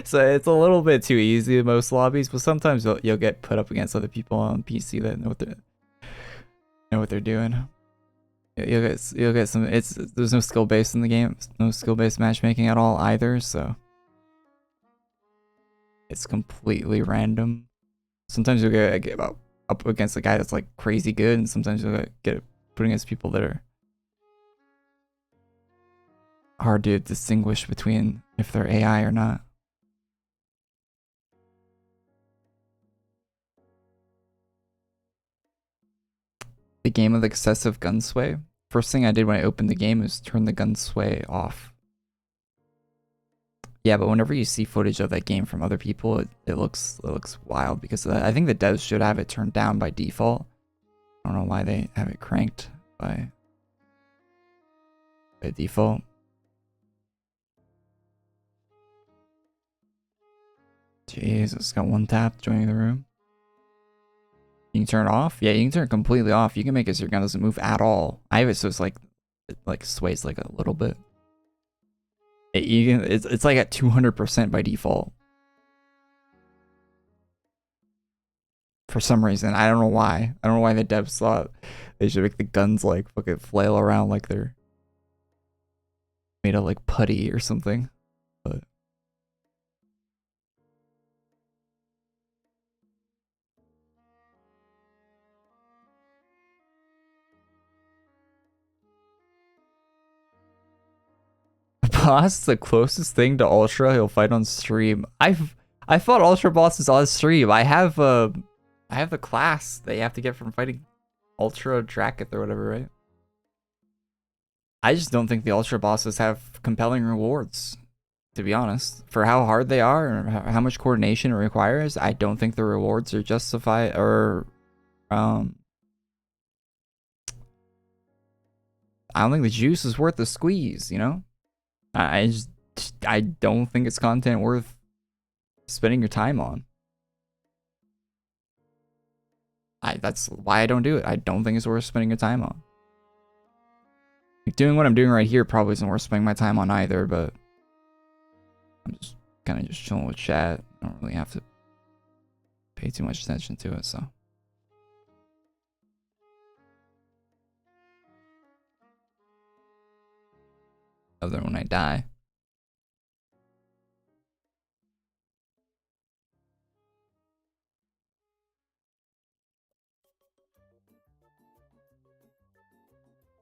So it's a little bit too easy in most lobbies, but sometimes you'll get put up against other people on PC that know what they're doing. You'll get some. There's no skill based in the game, no skill based matchmaking at all either. So it's completely random. Sometimes you'll get up against a guy that's like crazy good, and sometimes you'll get put against people that are hard to distinguish between if they're AI or not. The game of excessive gun sway. First thing I did when I opened the game is turn the gun sway off. Yeah, but whenever you see footage of that game from other people, it looks wild because I think the devs should have it turned down by default. I don't know why they have it cranked by default. Jeez, it's got one tap joining the room. You can turn it off? Yeah, you can turn it completely off. You can make it so your gun doesn't move at all. I have it so it's like it like sways like a little bit. It's like at 200% by default. For some reason. I don't know why. I don't know why the devs thought they should make the guns like fucking flail around like they're made of like putty or something. But boss, the closest thing to Ultra he'll fight on stream. I fought Ultra bosses on stream. I have the class that you have to get from fighting Ultra Dracath or whatever, right? I just don't think the Ultra bosses have compelling rewards, to be honest. For how hard they are and how much coordination it requires, I don't think the rewards are justified or I don't think the juice is worth the squeeze, you know? I don't think it's content worth spending your time on. That's why I don't do it. I don't think it's worth spending your time on. Like, doing what I'm doing right here probably isn't worth spending my time on either, but I'm just kind of just chilling with chat. I don't really have to pay too much attention to it, so. Other than when I die.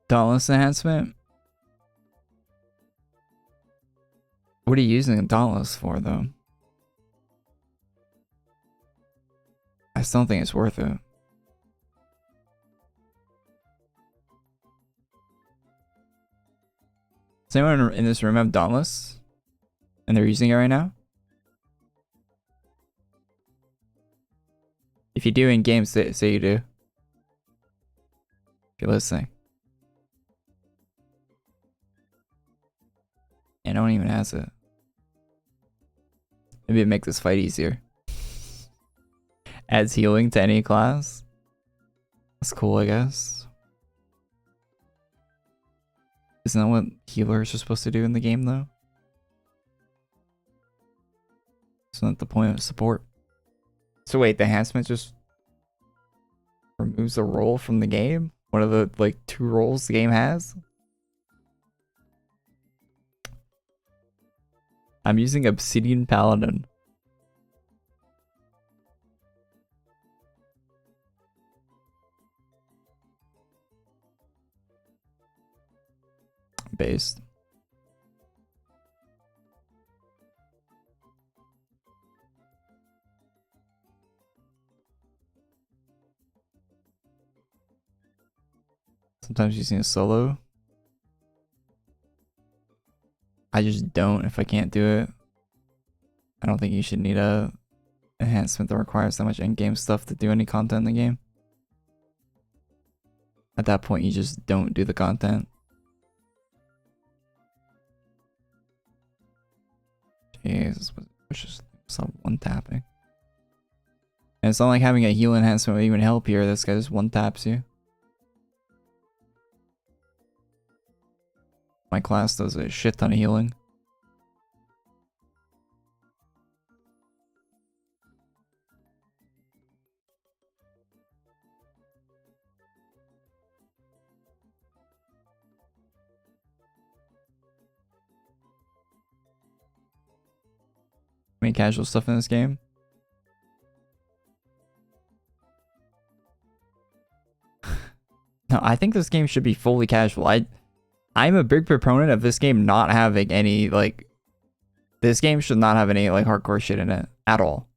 Dauntless enhancement? What are you using a Dauntless for, though? I still don't think it's worth it. Does anyone in this room have Dauntless? And they're using it right now? If you do in game, say you do. If you're listening. Yeah, no one even has it. Maybe it makes this fight easier. Adds healing to any class. That's cool, I guess. Isn't that what healers are supposed to do in the game, though? Isn't that the point of support? So wait, the enhancement just removes a role from the game? One of the, like, 2 roles the game has? I'm using Obsidian Paladin. Based. Sometimes using a solo. I just don't if I can't do it. I don't think you should need a enhancement that requires that much in-game stuff to do any content in the game. At that point, you just don't do the content. Jeez, it's just some one tapping. And it's not like having a heal enhancement would even help here. This guy just one taps you. My class does a shit ton of healing. Any casual stuff in this game? No, I think this game should be fully casual. I'm a big proponent of this game not having any, like... This game should not have any, like, hardcore shit in it. At all.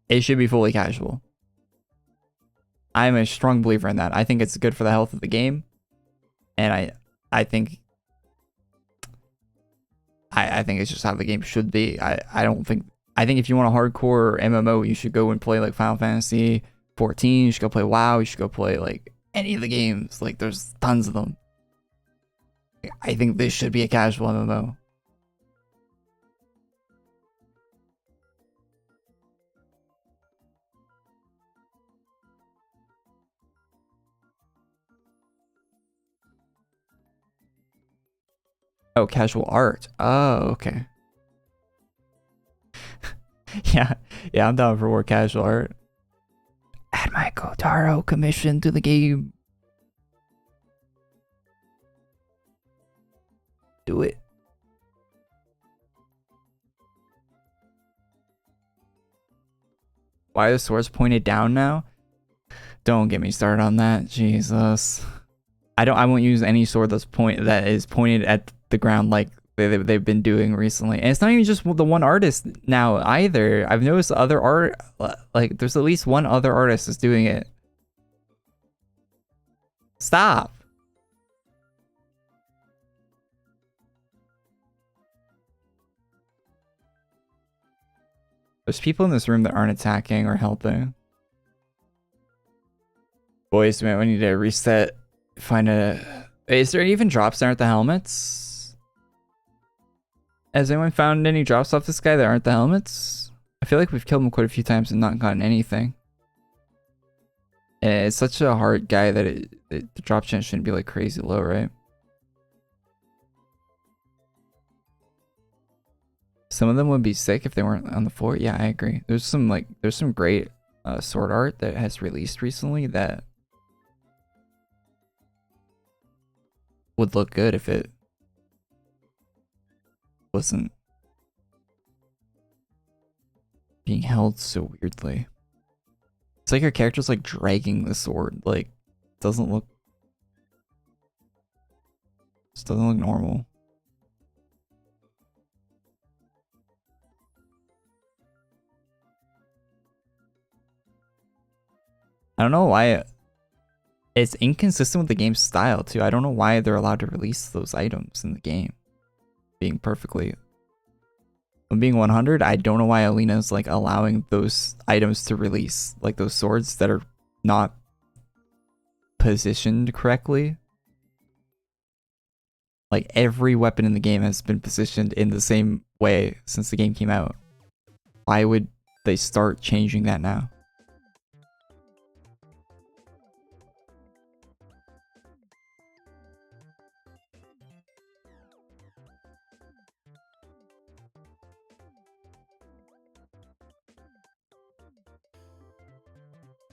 It should be fully casual. I'm a strong believer in that. I think it's good for the health of the game. And I think... I think it's just how the game should be. I don't think... I think if you want a hardcore MMO, you should go and play, like, Final Fantasy 14. You should go play WoW. You should go play, like, any of the games. Like, there's tons of them. I think this should be a casual MMO. Oh, casual art. Oh, okay. yeah, I'm down for more casual art. Add my Kotaro commission to the game. Do it. Why are the swords pointed down now? Don't get me started on that. Jesus. I won't use any sword that is pointed at the ground like they've been doing recently. And it's not even just the one artist now either. I've noticed other art, like there's at least one other artist that's doing it. Stop. There's people in this room that aren't attacking or helping. Boys, man, we need to reset. Find a... Is there even drops that aren't the helmets? Has anyone found any drops off this guy that aren't the helmets? I feel like we've killed him quite a few times and not gotten anything. And it's such a hard guy that the drop chance shouldn't be like crazy low, right? Some of them would be sick if they weren't on the floor. Yeah, I agree. There's some great sword art that has released recently that would look good if it wasn't being held so weirdly. It's like your character's like dragging the sword, like just doesn't look normal. I don't know why it's inconsistent with the game's style too. I don't know why they're allowed to release those items in the game. Being 100, I don't know why Alina's like allowing those items to release, like those swords that are not positioned correctly. Like every weapon in the game has been positioned in the same way since the game came out. Why would they start changing that now?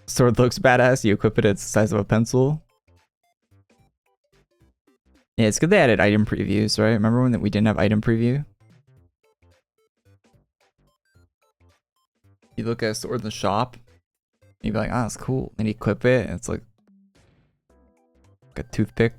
Sword looks badass. You equip it, it's the size of a pencil. Yeah, it's good they added item previews, right? Remember when we didn't have item preview? You look at a sword in the shop, you'd be like, ah, it's cool. And you equip it, and it's like a toothpick.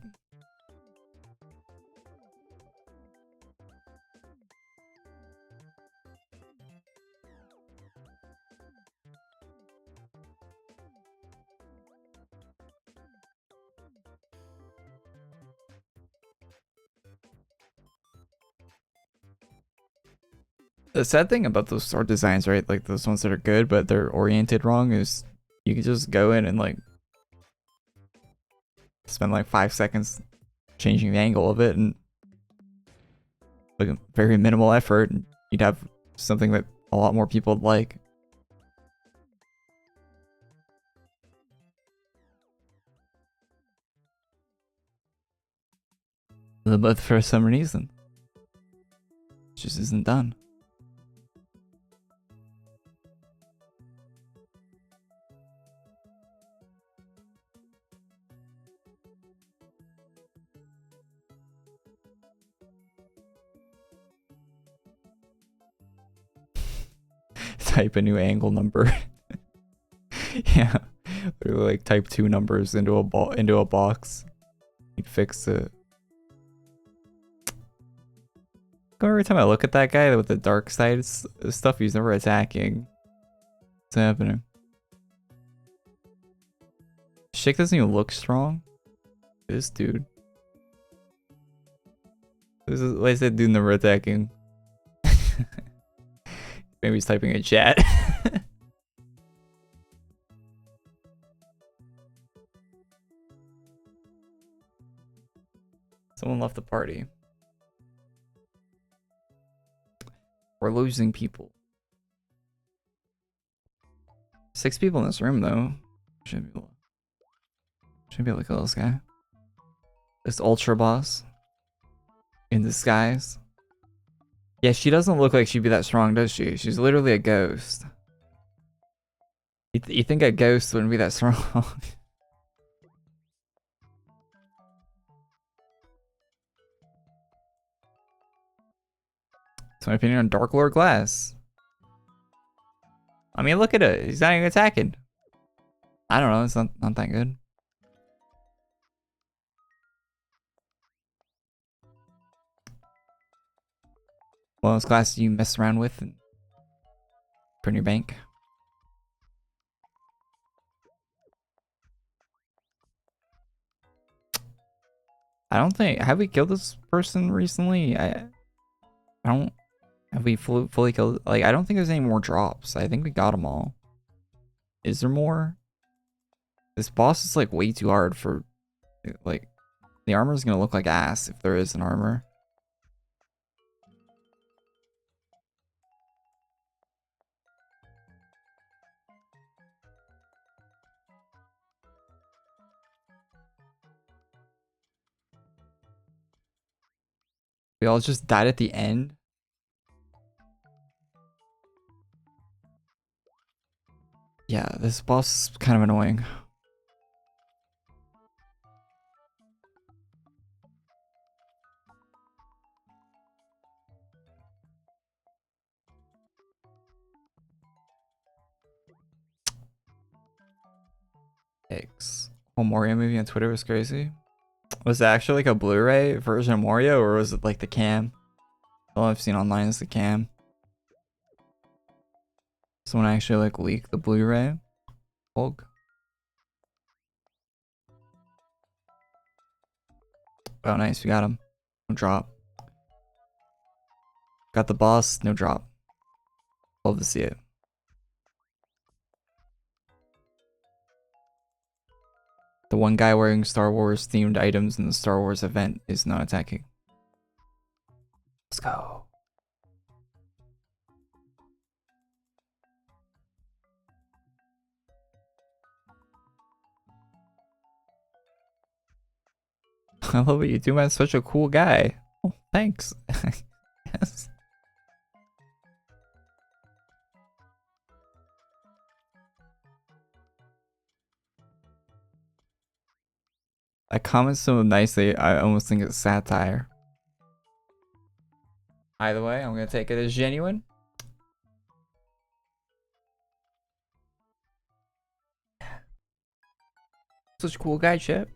The sad thing about those sword designs, right? Like those ones that are good, but they're oriented wrong, is you can just go in and like spend like 5 seconds changing the angle of it and like a very minimal effort, and you'd have something that a lot more people would like. But for some reason, it just isn't done. Type a new angle number. Yeah, literally like type 2 numbers into a box. You'd fix it. Every time I look at that guy with the dark side stuff, he's never attacking. What's happening? Shake doesn't even look strong. This dude. Why is that dude never attacking? Maybe he's typing a chat. Someone left the party. We're losing people. 6 people in this room though. Shouldn't be able to kill this guy. This ultra boss in disguise. Yeah, she doesn't look like she'd be that strong, does she? She's literally a ghost. You think a ghost wouldn't be that strong? That's my opinion on Dark Lord Glass. I mean, look at it. He's not even attacking. I don't know. It's not that good. What else class do you mess around with and put in your bank? I don't think. Have we killed this person recently? I don't. Have we fully killed? Like, I don't think there's any more drops. I think we got them all. Is there more? This boss is like way too hard for. Like, the armor is gonna look like ass if there is an armor. We all just died at the end. Yeah, this boss is kind of annoying. X. Whole Mario movie on Twitter was crazy. Was it actually like a Blu-ray version of Mario, or was it like the cam? All I've seen online is the cam. Someone actually like leaked the Blu-ray. Hulk. Oh, nice. We got him. No drop. Got the boss. No drop. Love to see it. The one guy wearing Star Wars themed items in the Star Wars event is not attacking. Let's go. I love what you do, man. Such a cool guy. Oh, thanks. Yes. I comment so nicely, I almost think it's satire. Either way, I'm gonna take it as genuine. Such a cool guy, Chip.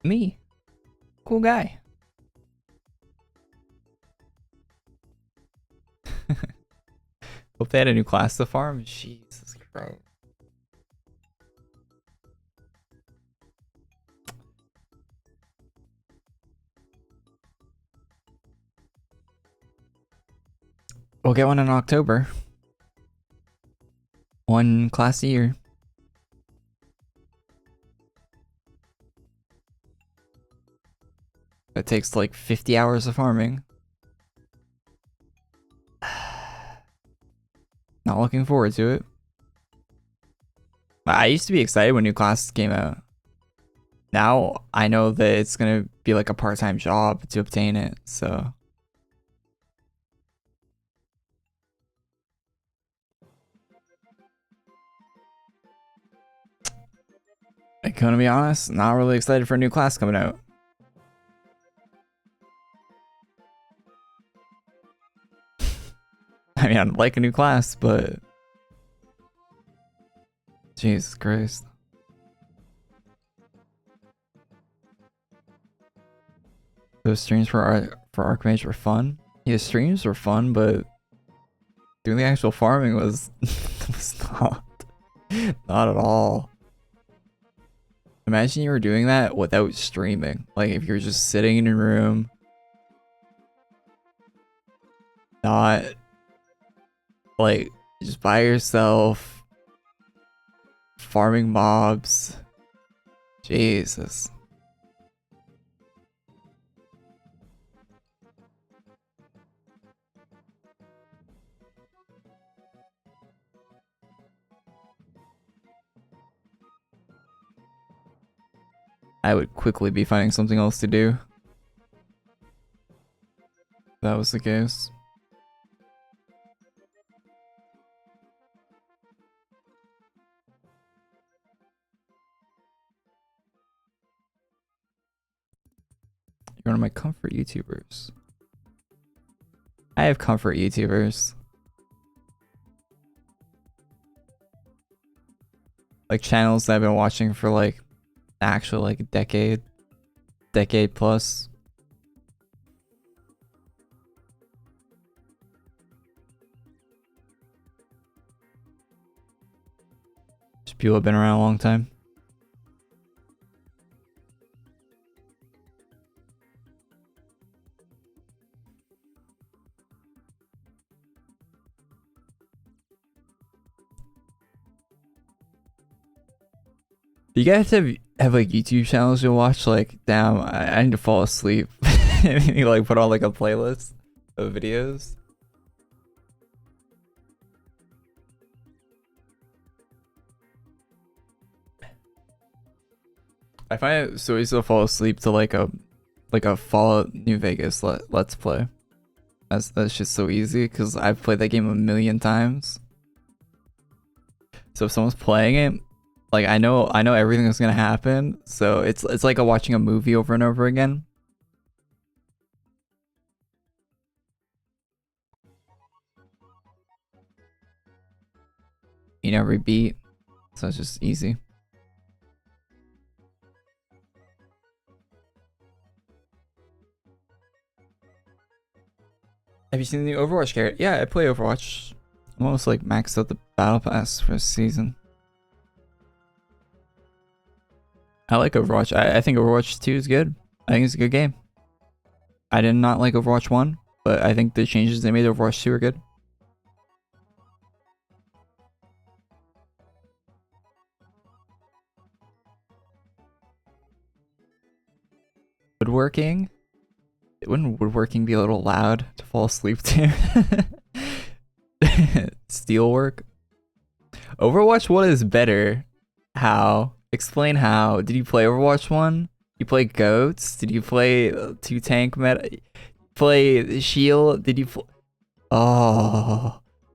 Me. Cool guy. Hope they had a new class to farm. Jesus Christ. We'll get one in October. One class a year. It takes like 50 hours of farming. Not looking forward to it. I used to be excited when new classes came out. Now I know that it's gonna be like a part-time job to obtain it, so. I'm gonna be honest, not really excited for a new class coming out. I mean, I'd like a new class, but Jesus Christ. Those streams for Archmage were fun. Yeah, streams were fun, but doing the actual farming was not at all. Imagine you were doing that without streaming. Like if you're just sitting in your room, not like just by yourself, farming mobs. Jesus. I would quickly be finding something else to do. If that was the case. You're one of my comfort YouTubers. I have comfort YouTubers. Like channels that I've been watching for like actually like a decade plus. Just people have been around a long time. Do you guys have like YouTube channels you'll watch? Like, damn, I need to fall asleep. And you like put on like a playlist of videos. I find it so easy to fall asleep to like a Fallout New Vegas let's play. That's just so easy because I've played that game a million times. So if someone's playing it, like I know everything that's gonna happen. So it's like watching a movie over and over again. You know every beat, so it's just easy. Have you seen the new Overwatch character? Yeah, I play Overwatch. I'm almost like maxed out the battle pass for a season. I like Overwatch. I think Overwatch 2 is good. I think it's a good game. I did not like Overwatch 1, but I think the changes they made to Overwatch 2 are good. Woodworking? Wouldn't woodworking be a little loud to fall asleep to? Steelwork? Overwatch 1 is better. How? Explain how. Did you play Overwatch 1? You play goats? Did you play 2 tank meta? Play shield? Did you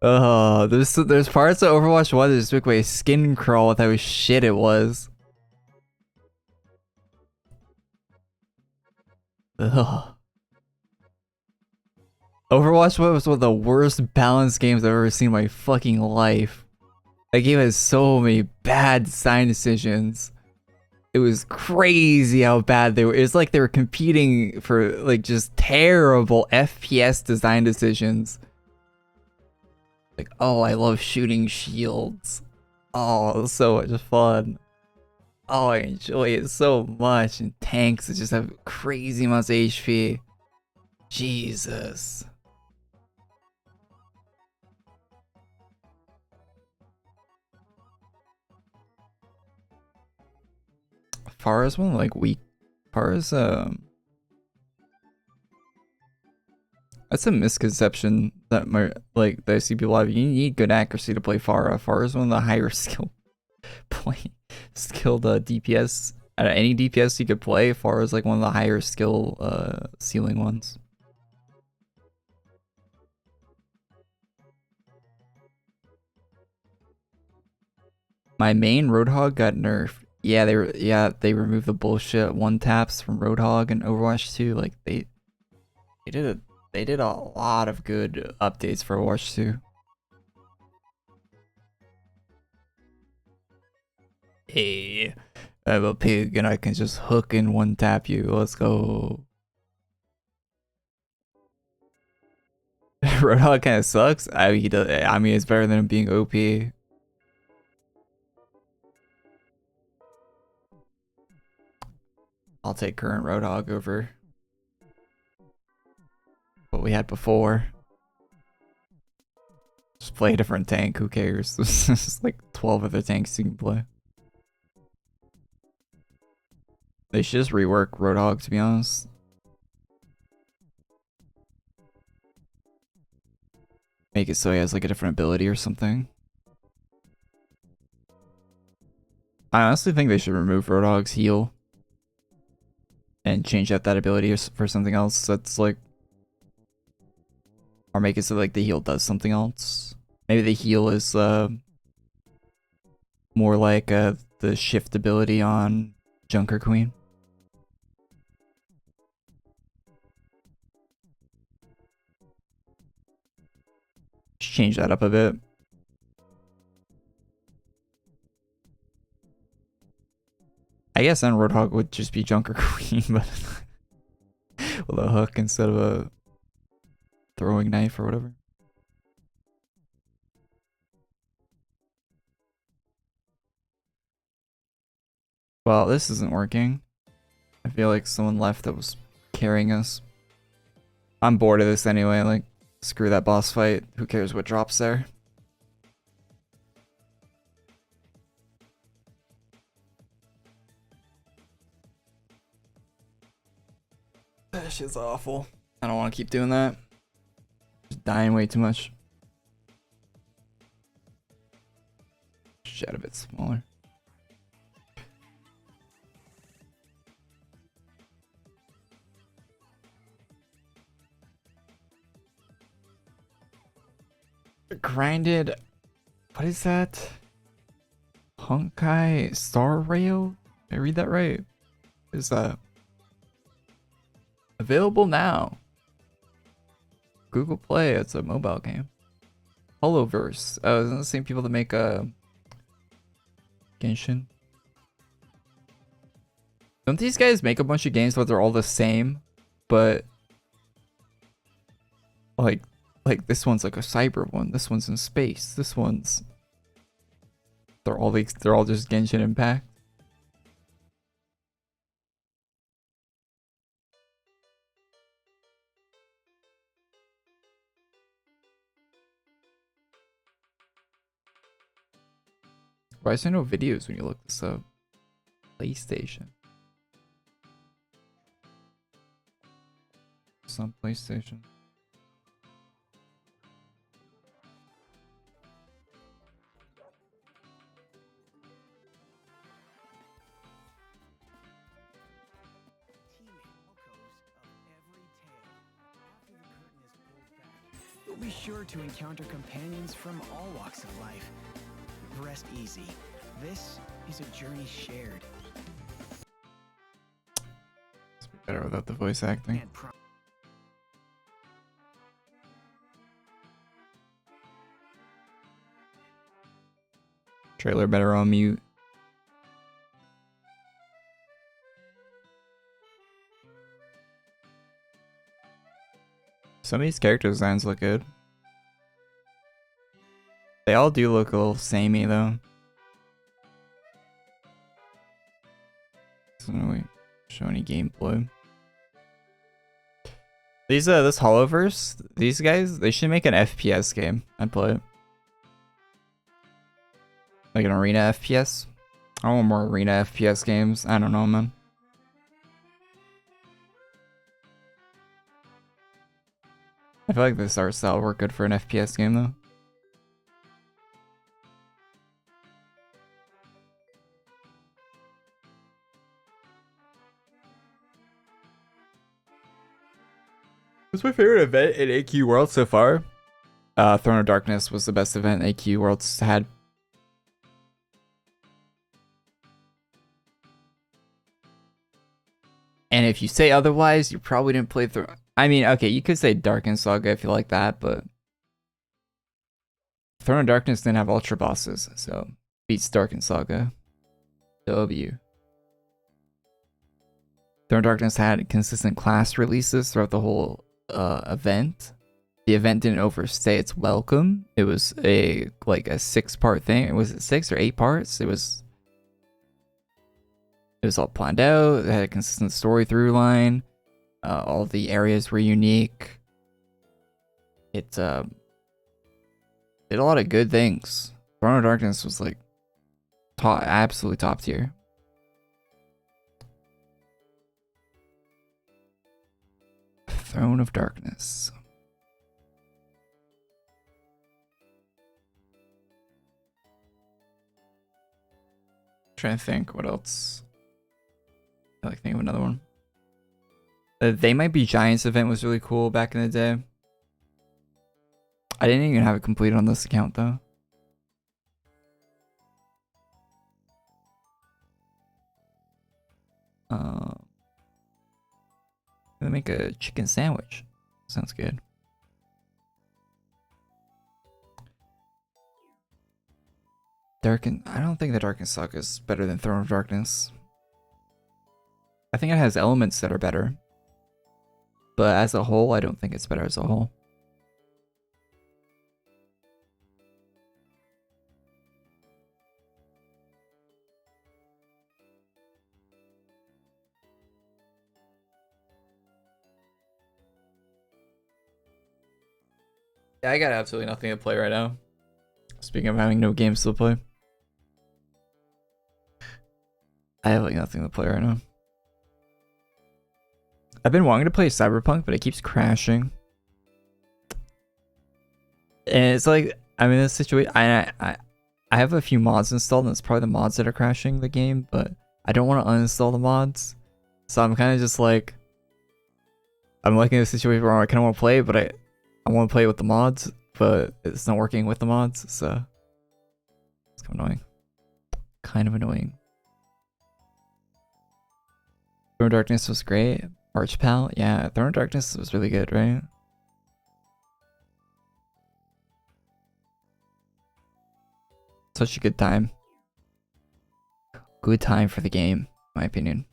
there's parts of Overwatch 1 that just make my skin crawl with how shit it was. Ugh. Overwatch 1 was one of the worst balanced games I've ever seen in my fucking life. That game has so many bad design decisions. It was crazy how bad they were. It was like they were competing for like just terrible FPS design decisions. Like, oh, I love shooting shields. Oh, it was so much fun. Oh, I enjoy it so much. And tanks that just have crazy amounts of HP. Jesus. Farah's one like weak. Farah's that's a misconception that that I see people have. You need good accuracy to play Farah. Farah's one of the higher skilled DPS. Out of any DPS you could play, Farah's like one of the higher skill ceiling ones. My main Roadhog got nerfed. Yeah, they removed the bullshit one taps from Roadhog and Overwatch 2. Like they did a lot of good updates for Overwatch 2. Hey, I'm a pig and I can just hook and one tap you. Let's go. Roadhog kind of sucks. I mean, it's better than him being OP. I'll take current Roadhog over what we had before. Just play a different tank, who cares? There's like 12 other tanks you can play. They should just rework Roadhog, to be honest. Make it so he has like a different ability or something. I honestly think they should remove Roadhog's heal. And change out that ability for something else that's like... Or make it so like the heal does something else. Maybe the heal is more like the shift ability on Junker Queen. Just change that up a bit. I guess then Roadhog would just be Junker Queen, but with a hook instead of a throwing knife or whatever. Well, this isn't working. I feel like someone left that was carrying us. I'm bored of this anyway, like, screw that boss fight. Who cares what drops there? That shit's awful. I don't want to keep doing that. Just dying way too much. Shit, a bit smaller. Grinded. What is that? Honkai Star Rail? Did I read that right? What is that? Available now. Google Play. It's a mobile game. Holoverse. Oh, isn't it the same people that make Genshin? Don't these guys make a bunch of games but they're all the same? But like this one's like a cyber one. This one's in space. This one's they're all just Genshin Impact. Why is there no videos when you look this up? PlayStation. Some PlayStation. You'll be sure to encounter companions from all walks of life. Rest easy. This is a journey shared. It's better without the voice acting. Trailer better on mute. Some of these character designs look good. They all do look a little samey though. Doesn't really show any gameplay. These this Holoverse, these guys, they should make an FPS game. I'd play it. Like an arena FPS. I want more arena FPS games. I don't know, man. I feel like this art style would work good for an FPS game though. What's my favorite event in AQ World so far? Throne of Darkness was the best event AQ World's had. And if you say otherwise, you probably didn't play through. I mean, okay, you could say Darken Saga if you like that, but Throne of Darkness didn't have Ultra Bosses, so beats Darken Saga. W. Throne of Darkness had consistent class releases throughout the whole event. The event didn't overstay its welcome. It was a 6-part thing. Was it 6 or 8 parts? It was all planned out. It had a consistent story through line. All the areas were unique. It did a lot of good things. Throne of Darkness was like absolutely top tier. Throne of Darkness. Trying to think what else. I like think of another one. The They Might Be Giants event was really cool back in the day. I didn't even have it completed on this account though. Gonna make a chicken sandwich. Sounds good. I don't think the Dark Saga is better than Throne of Darkness. I think it has elements that are better. But as a whole, I don't think it's better as a whole. Yeah, I got absolutely nothing to play right now. Speaking of having no games to play. I have like nothing to play right now. I've been wanting to play Cyberpunk, but it keeps crashing. And it's like, I'm in this situation. I have a few mods installed, and it's probably the mods that are crashing the game, but I don't want to uninstall the mods. So I'm kind of just like, I'm like in a situation where I kind of want to play, but I want to play with the mods, but it's not working with the mods, so it's kind of annoying. Kind of annoying. Throne of Darkness was great. Archpal, yeah, Throne of Darkness was really good, right? Such a good time. Good time for the game, in my opinion.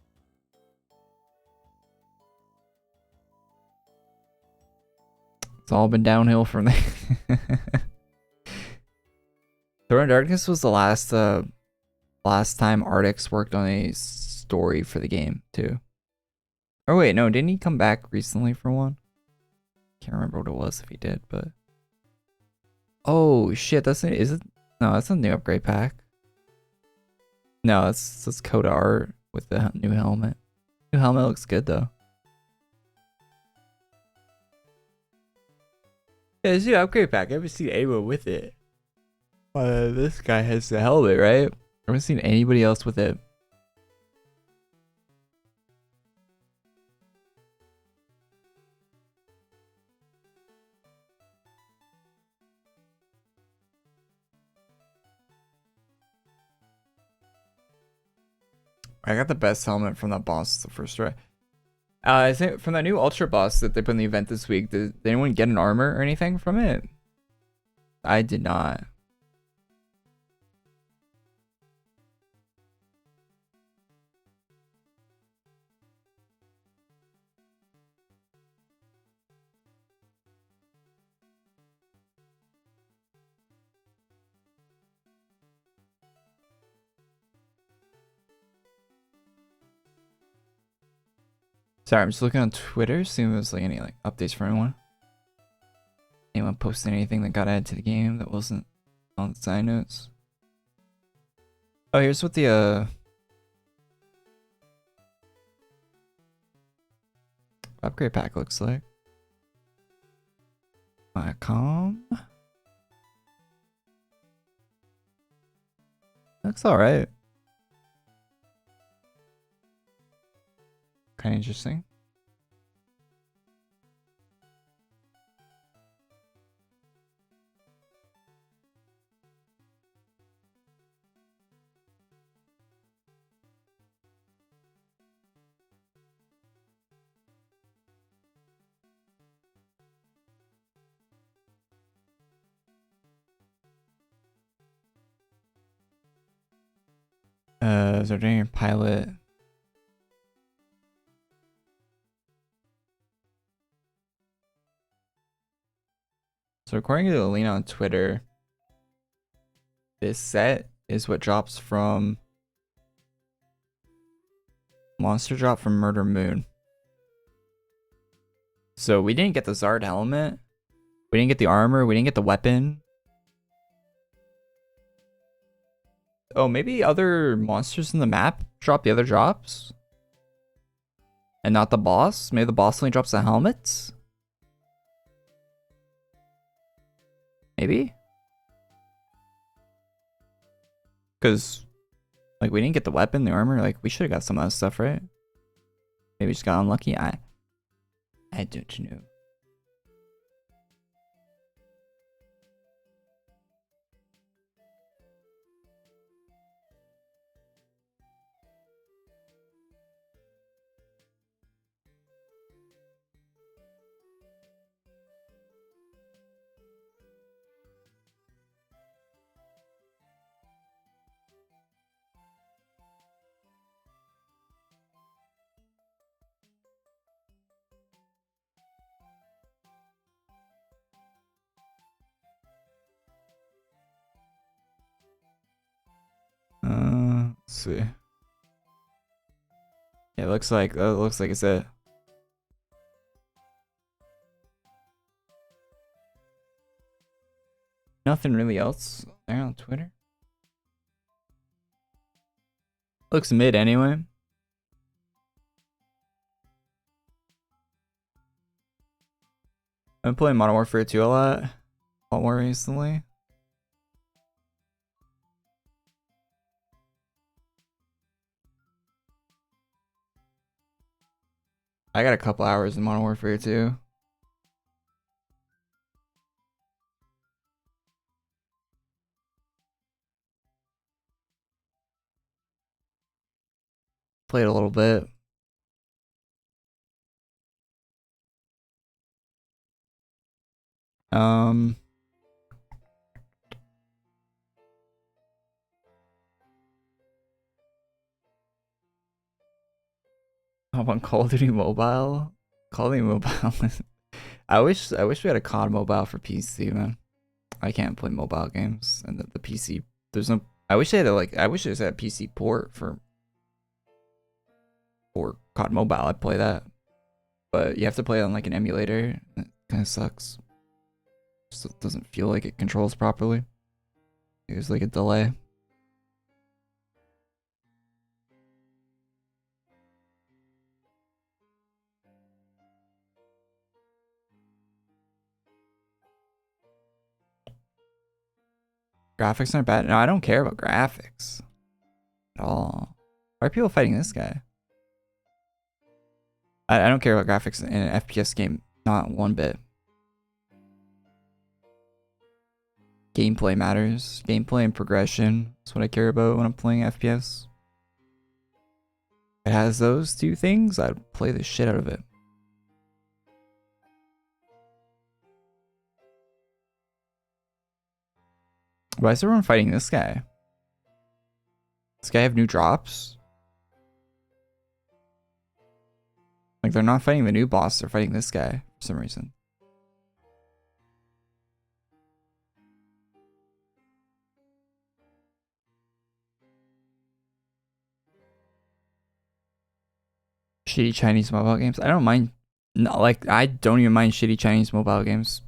It's all been downhill from there. Throne of Darkness was the last time Artix worked on a story for the game too. Oh wait, no, didn't he come back recently for one? Can't remember what it was if he did, but oh shit, that's a new upgrade pack. No, that's Coda art with the new helmet. New helmet looks good though. Yeah, it's a new upgrade pack. I haven't seen anyone with it. This guy has the helmet, right? I haven't seen anybody else with it. I got the best helmet from that boss the first try. I think from that new Ultra boss that they put in the event this week, did anyone get an armor or anything from it? I did not. Sorry, I'm just looking on Twitter, seeing if there's like any like updates for anyone. Anyone posting anything that got added to the game that wasn't on the side notes? Oh, here's what the upgrade pack looks like. Com. Looks alright. Kind of interesting. Is there any pilot? So according to Alina on Twitter, this set is what drops from Monster Drop from Murder Moon. So we didn't get the Zard helmet. We didn't get the armor. We didn't get the weapon. Oh, maybe other monsters in the map drop the other drops? And not the boss? Maybe the boss only drops the helmets? Maybe? Because, like, we didn't get the weapon, the armor. Like, we should have got some of that stuff, right? Maybe we just got unlucky. I don't know. see. Yeah, it looks like it's it. Nothing really else there on Twitter. Looks mid anyway. I've been playing Modern Warfare 2 a lot more recently. I got a couple hours in Modern Warfare 2. Played a little bit. How about Call of Duty Mobile? Call of Duty Mobile. I wish we had a COD Mobile for PC, man. I can't play mobile games, and the PC. There's no. I wish they had I wish there's a PC port for COD Mobile. I'd play that, but you have to play it on like an emulator. It kind of sucks. Just doesn't feel like it controls properly. There's like a delay. Graphics aren't bad. No, I don't care about graphics at all. Why are people fighting this guy? I don't care about graphics in an FPS game, not one bit. Gameplay matters. Gameplay and progression is what I care about when I'm playing FPS. If it has those two things, I'd play the shit out of it. Why is everyone fighting this guy? Does this guy have new drops? Like, they're not fighting the new boss, they're fighting this guy for some reason. Shitty Chinese mobile games. I don't mind. No, like, I don't even mind shitty Chinese mobile games.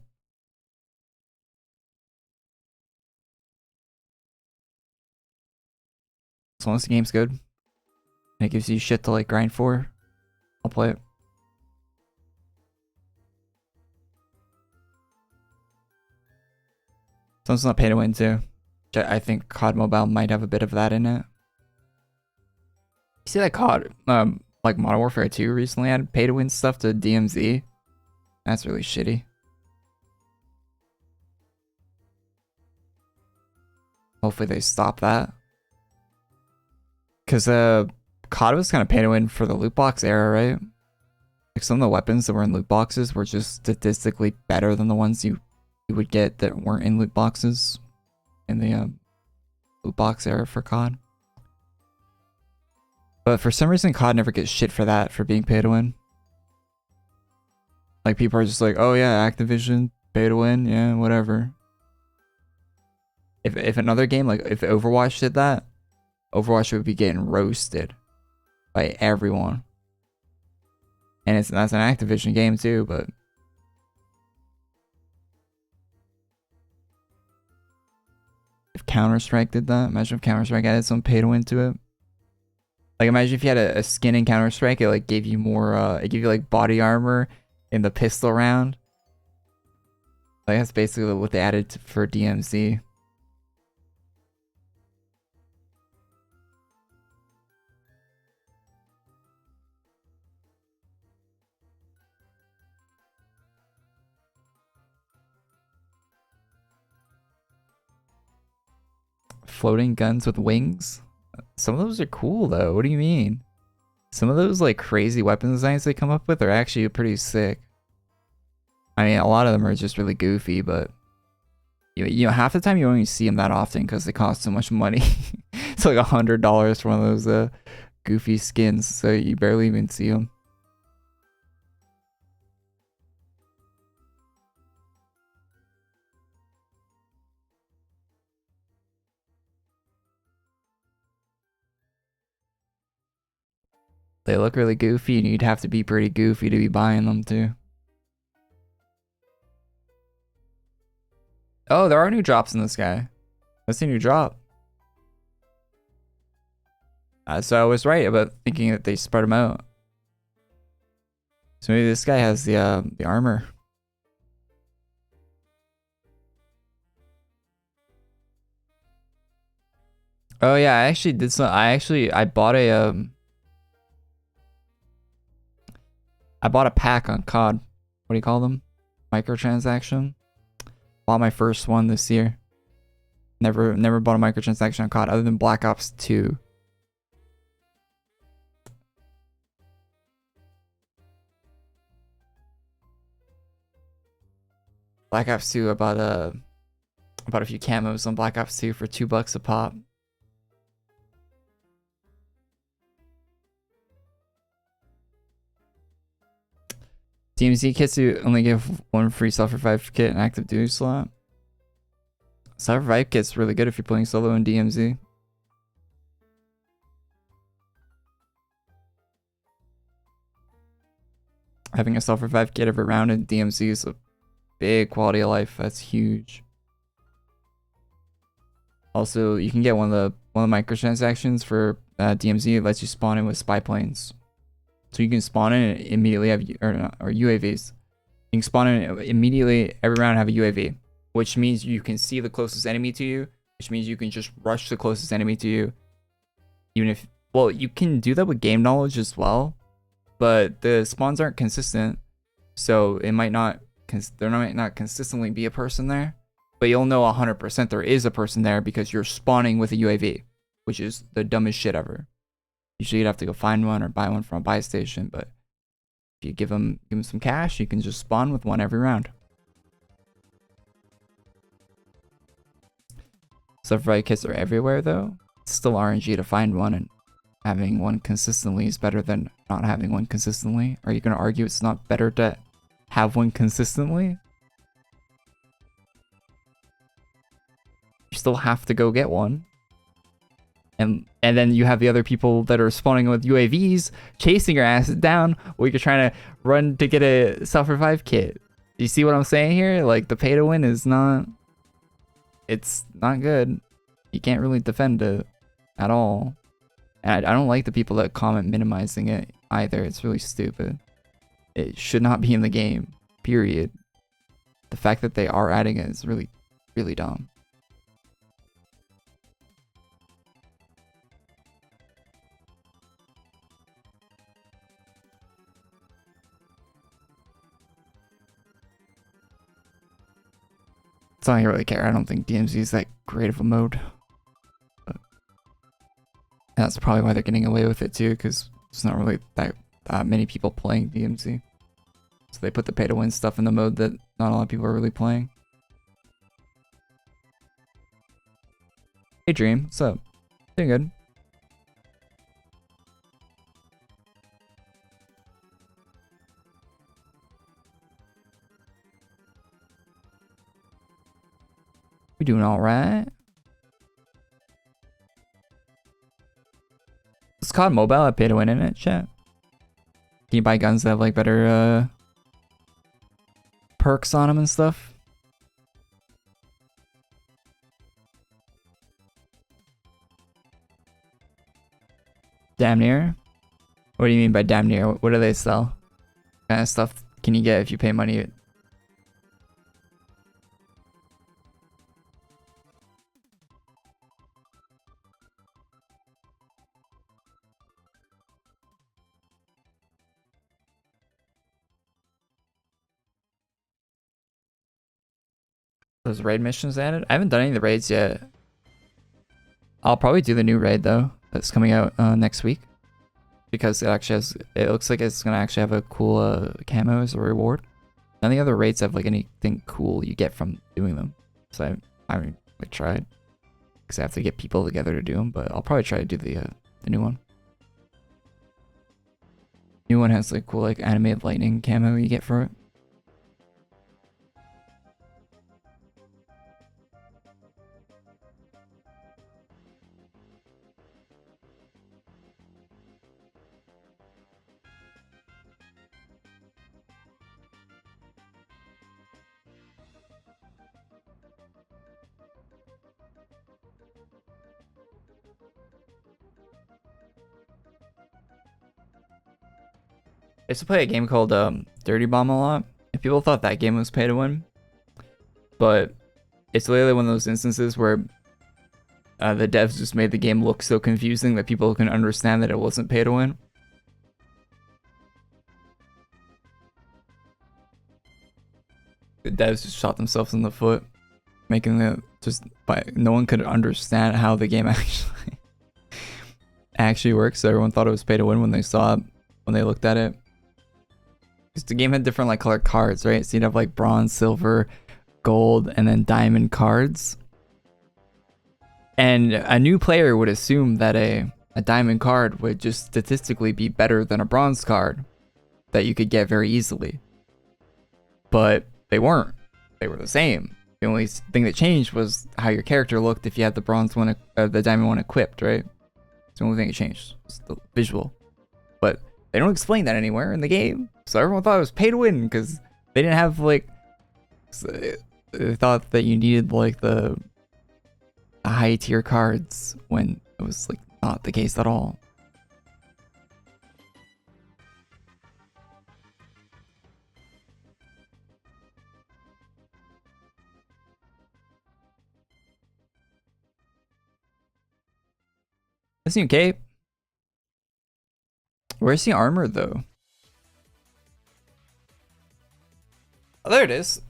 As long as the game's good and it gives you shit to like grind for, I'll play it. As long as it's not pay to win too. I think COD Mobile might have a bit of that in it. You see that COD, like Modern Warfare 2 recently had pay to win stuff to DMZ? That's really shitty. Hopefully they stop that. Because COD was kind of pay to win for the loot box era, right? Like some of the weapons that were in loot boxes were just statistically better than the ones you would get that weren't in loot boxes in the loot box era for COD. But for some reason, COD never gets shit for that, for being pay to win. Like, people are just like, oh yeah, Activision, pay to win, yeah, whatever. If another game, like if Overwatch did that, Overwatch would be getting roasted by everyone. And that's an Activision game too, but if Counter-Strike did that, imagine if Counter-Strike added some pay to win to it. Like, imagine if you had a skin in Counter-Strike, it like gave you more, it gave you like body armor in the pistol round. Like, that's basically what they added for DMZ. Floating guns with wings? Some of those are cool though. What do you mean? Some of those like crazy weapon designs they come up with are actually pretty sick. I mean, a lot of them are just really goofy, but you know, half the time you only see them that often because they cost so much money. It's like $100 for one of those goofy skins, so you barely even see them. They look really goofy, and you'd have to be pretty goofy to be buying them too. Oh, there are new drops in this guy. Let's see a new drop. So I was right about thinking that they spread them out. So maybe this guy has the armor. Oh yeah, I actually did some. I bought a I bought a pack on COD. What do you call them? Microtransaction. Bought my first one this year. Never bought a microtransaction on COD other than Black Ops 2. Black Ops 2, I bought a few camos on Black Ops 2 for $2 a pop. DMZ kits you only give one free self-revive kit and active duty slot. Self-revive kit's really good if you're playing solo in DMZ. Having a self-revive kit every round in DMZ is a big quality of life. That's huge. Also, you can get one of the microtransactions for DMZ. It lets you spawn in with spy planes. So you can spawn in and immediately have or UAVs. You can spawn in immediately every round and have a UAV, which means you can see the closest enemy to you, which means you can just rush the closest enemy to you. Even if, well, you can do that with game knowledge as well, but the spawns aren't consistent, so it might not there might not consistently be a person there, but you'll know 100% there is a person there because you're spawning with a UAV, which is the dumbest shit ever. Usually you'd have to go find one or buy one from a buy station, but if you give them some cash, you can just spawn with one every round. Self-revive kits are everywhere though. It's still RNG to find one, and having one consistently is better than not having one consistently. Are you going to argue it's not better to have one consistently? You still have to go get one. And then you have the other people that are spawning with UAVs chasing your ass down while you're trying to run to get a self-revive kit. You see what I'm saying here? Like, the pay to win is not... It's not good. You can't really defend it at all. And I don't like the people that comment minimizing it either. It's really stupid. It should not be in the game, period. The fact that they are adding it is really, really dumb. That's all I really care. I don't think DMZ is that great of a mode. But that's probably why they're getting away with it too, because it's not really that many people playing DMZ. So they put the pay to win stuff in the mode that not a lot of people are really playing. Hey Dream, what's up? Doing good. We doing alright. It's called mobile. I pay to win in it, chat. Can you buy guns that have like better perks on them and stuff? Damn near? What do you mean by damn near? What do they sell? What kind of stuff can you get if you pay money? Those raid missions added? I haven't done any of the raids yet. I'll probably do the new raid though. That's coming out next week. Because it actually has, it looks like it's gonna actually have a cool camo as a reward. None of the other raids have like anything cool you get from doing them. So I haven't like tried. Because I have to get people together to do them, but I'll probably try to do the new one. New one has like cool like animated lightning camo you get for it. used to play a game called Dirty Bomb a lot, and people thought that game was pay to win. But it's literally one of those instances where the devs just made the game look so confusing that people can understand that it wasn't pay to win. The devs just shot themselves in the foot, making it just no one could understand how the game actually works. So everyone thought it was pay to win when they saw it, when they looked at it. Because the game had different like colored cards, right? So you'd have like bronze, silver, gold, and then diamond cards. And a new player would assume that a diamond card would just statistically be better than a bronze card that you could get very easily. But they weren't. They were the same. The only thing that changed was how your character looked if you had the bronze one, the diamond one equipped, right? It's the only thing that changed. It's the visual. But they don't explain that anywhere in the game. So everyone thought it was pay to win because they didn't have like... They thought that you needed like the high tier cards when it was like not the case at all. This new cape. Where's the armor though? Oh, there it is.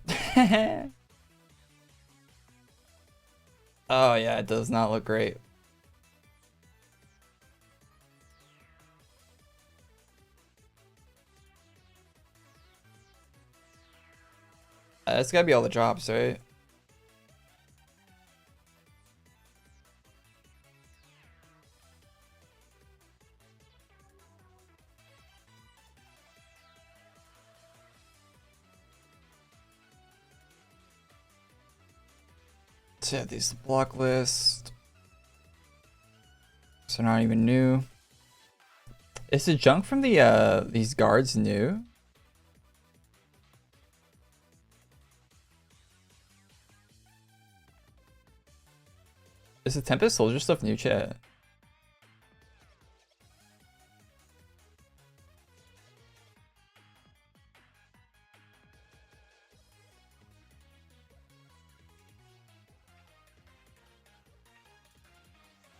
Oh yeah, it does not look great. It's gotta be all the drops, right? Yeah, these block list. So not even new. Is the junk from the these guards new? Is the Tempest Soldier stuff new, chat?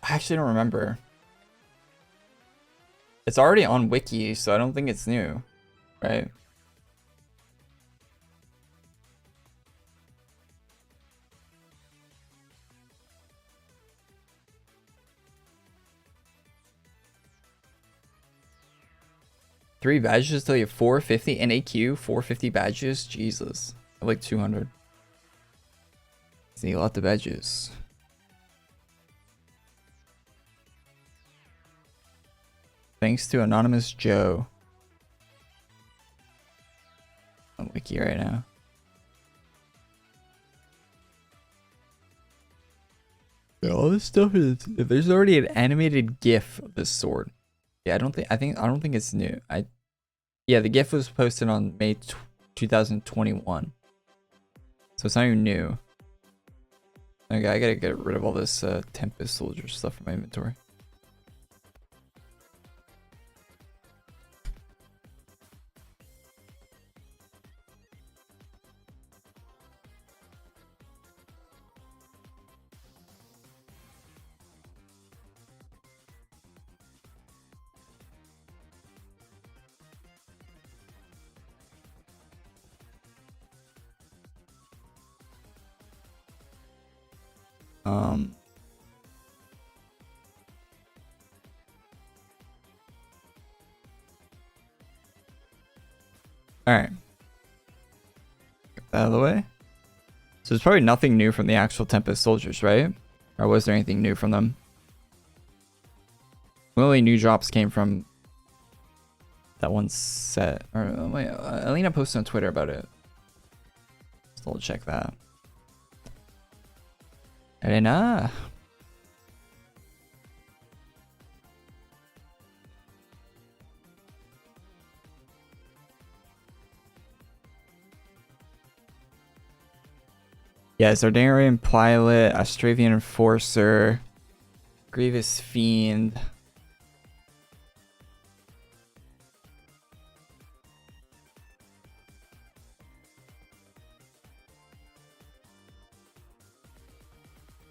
I actually don't remember. It's already on Wiki, so I don't think it's new, right? Three badges till you have 450 in AQ, 450 badges. Jesus, I have like 200. See a lot of badges. Thanks to Anonymous Joe. On Wiki right now. Yeah, all this stuff is. There's already an animated GIF of this sword. Yeah, I don't think it's new. Yeah, the GIF was posted on May 2021. So it's not even new. Okay, I gotta get rid of all this Tempest Soldier stuff from my inventory. Alright. Get that out of the way. So there's probably nothing new from the actual Tempest Soldiers, right? Or was there anything new from them? The only new drops came from that one set. Or wait, Alina posted on Twitter about it. Still check that. Elena. Yeah, Zardarian Pilot, Astravian Enforcer, Grievous Fiend.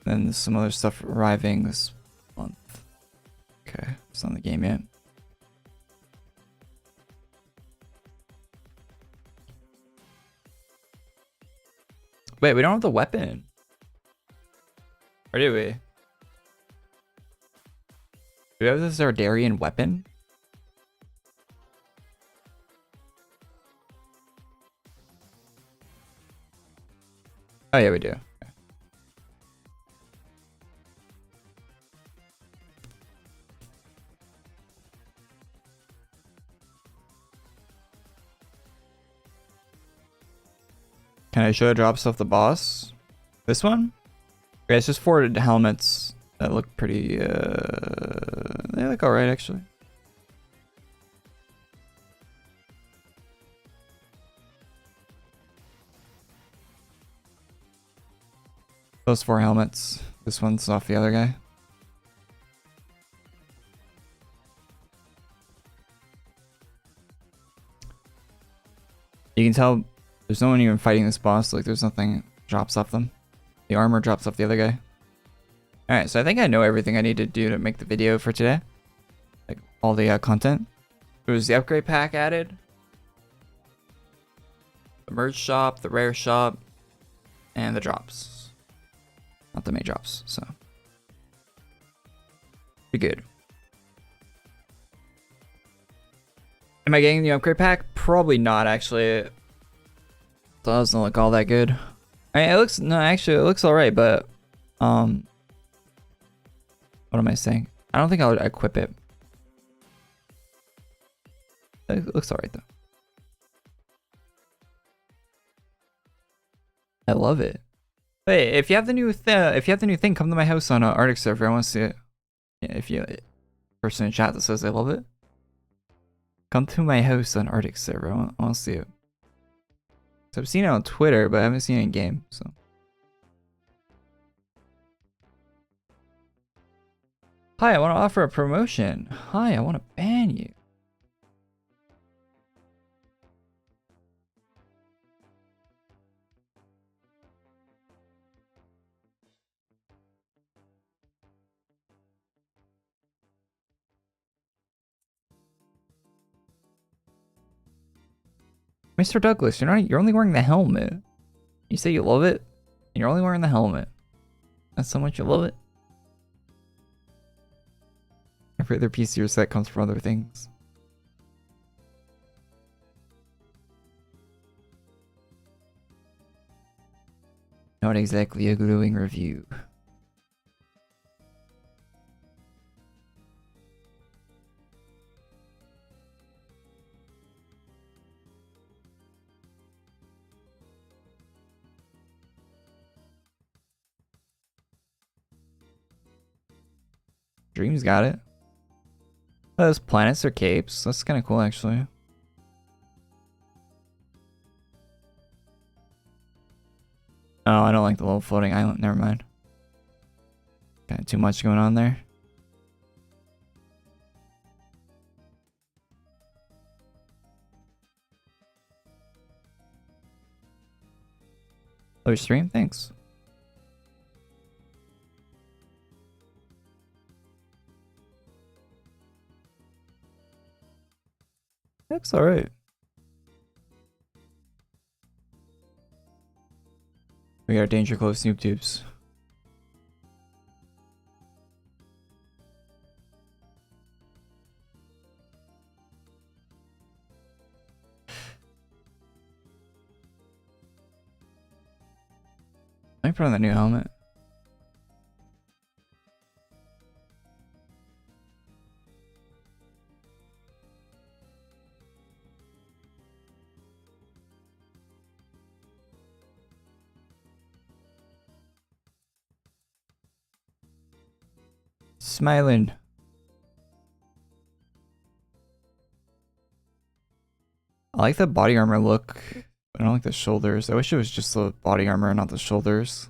Then some other stuff arriving this month. Okay, it's not in the game yet. Wait, we don't have the weapon. Or do we? Do we have this Zardarian weapon? Oh yeah, we do. Okay. Can I show the drops off the boss? This one? Okay, it's just 4 helmets that look pretty, they look alright actually. Those 4 helmets. This one's off the other guy. You can tell there's no one even fighting this boss. Like, there's nothing drops off them. The armor drops off the other guy. Alright, so I think I know everything I need to do to make the video for today. Like, all the content. There was the upgrade pack added. The merge shop, the rare shop, and the drops. Not the main drops, so. Pretty good. Am I getting the upgrade pack? Probably not, actually. It doesn't look all that good. I mean, it looks, no, actually, it looks alright, but, what am I saying? I don't think I would equip it. It looks alright, though. I love it. Hey, if you have the new thing, come to my house on Arctic server. I want to see it. Yeah, if you person in chat that says they love it, come to my house on Arctic server. I want to see it. So I've seen it on Twitter, but I haven't seen it in game. So. Hi, I want to offer a promotion. Hi, I want to ban you. Mr. Douglas, you're only wearing the helmet. You say you love it, and you're only wearing the helmet. That's how much you love it. Every other piece of your set comes from other things. Not exactly a glowing review. Dream's got it. Oh, those planets are capes. That's kind of cool, actually. Oh, I don't like the little floating island. Never mind. Got too much going on there. Oh, your stream? Thanks. Looks alright. We got Danger Close Snoop Tubes. Let me put on that new helmet. Smiling. I like the body armor look. I don't like the shoulders. I wish it was just the body armor and not the shoulders.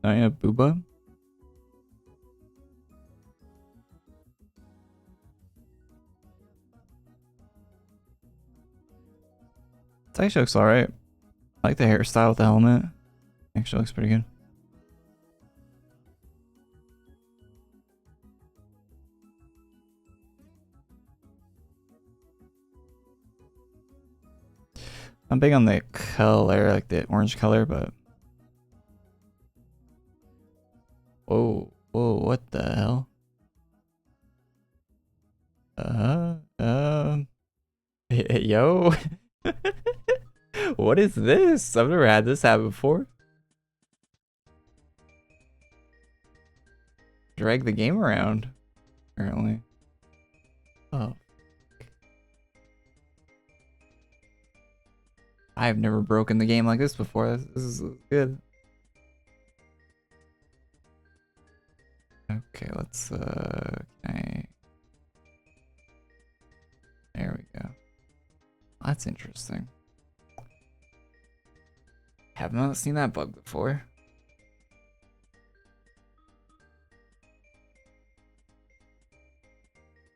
Oh yeah, Booba. It actually looks alright. I like the hairstyle with the helmet. Actually looks pretty good. I'm big on the color, like the orange color, but... Whoa, whoa, what the hell? Yo. What is this? I've never had this happen before. Drag the game around, apparently. Oh. I've never broken the game like this before. This is good. Okay, let's there we go. That's interesting. Have not seen that bug before.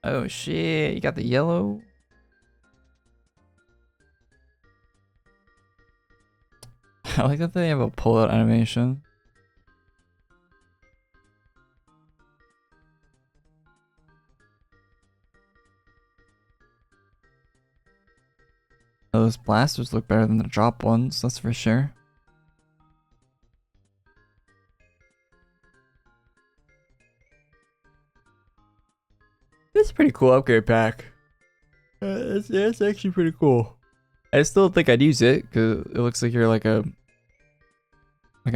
Oh shit, you got the yellow. I like that they have a pull-out animation. Oh, those blasters look better than the drop ones, that's for sure. It's a pretty cool upgrade pack. It's actually pretty cool. I still think I'd use it because it looks like you're like an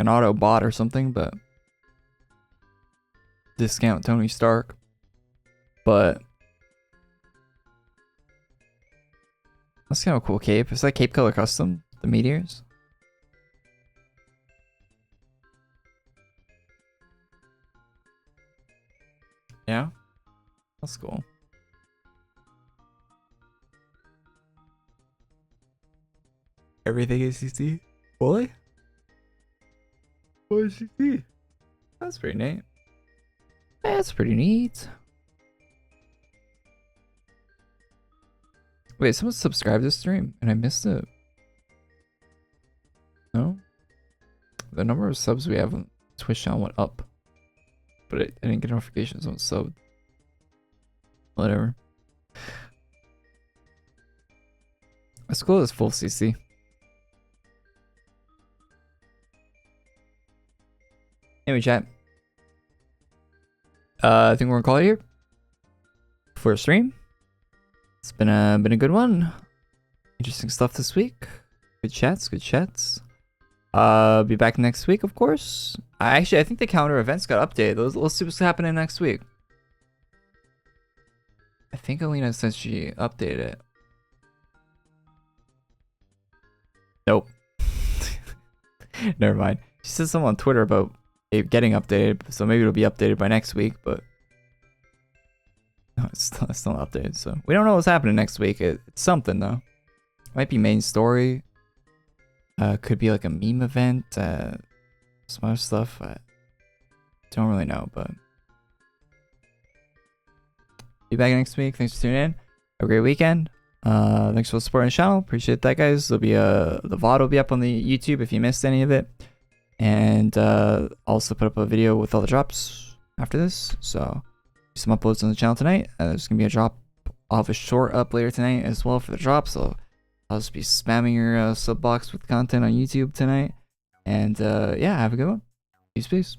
auto bot or something, but discount Tony Stark. But that's kind of a cool cape. Is that cape color custom? The meteors? Yeah, that's cool. Everything is CC? Fully? What is CC? That's pretty neat. That's pretty neat. Wait, someone subscribed to this stream and I missed it. No? The number of subs we have on Twitch channel went up. But I didn't get notifications on sub. Whatever. Let's go as full CC. Anyway, chat. I think we're gonna call it here for a stream. It's been a good one. Interesting stuff this week. Good chats, good chats. Be back next week, of course. I think the calendar events got updated. Let's see what's happening next week. I think Alina said she updated it. Nope. Never mind. She said something on Twitter about it getting updated, so maybe it'll be updated by next week, but no, it's still not updated, so we don't know what's happening next week. It's something though. Might be main story. Could be like a meme event, some other stuff. I don't really know, but be back next week. Thanks for tuning in. Have a great weekend. Thanks for supporting the channel. Appreciate that, guys. There'll be the VOD will be up on the YouTube if you missed any of it, and also put up a video with all the drops after this. So some uploads on the channel tonight. There's gonna be a drop of a short up later tonight as well for the drop. So I'll just be spamming your sub box with content on YouTube tonight. And yeah, have a good one. Peace, peace.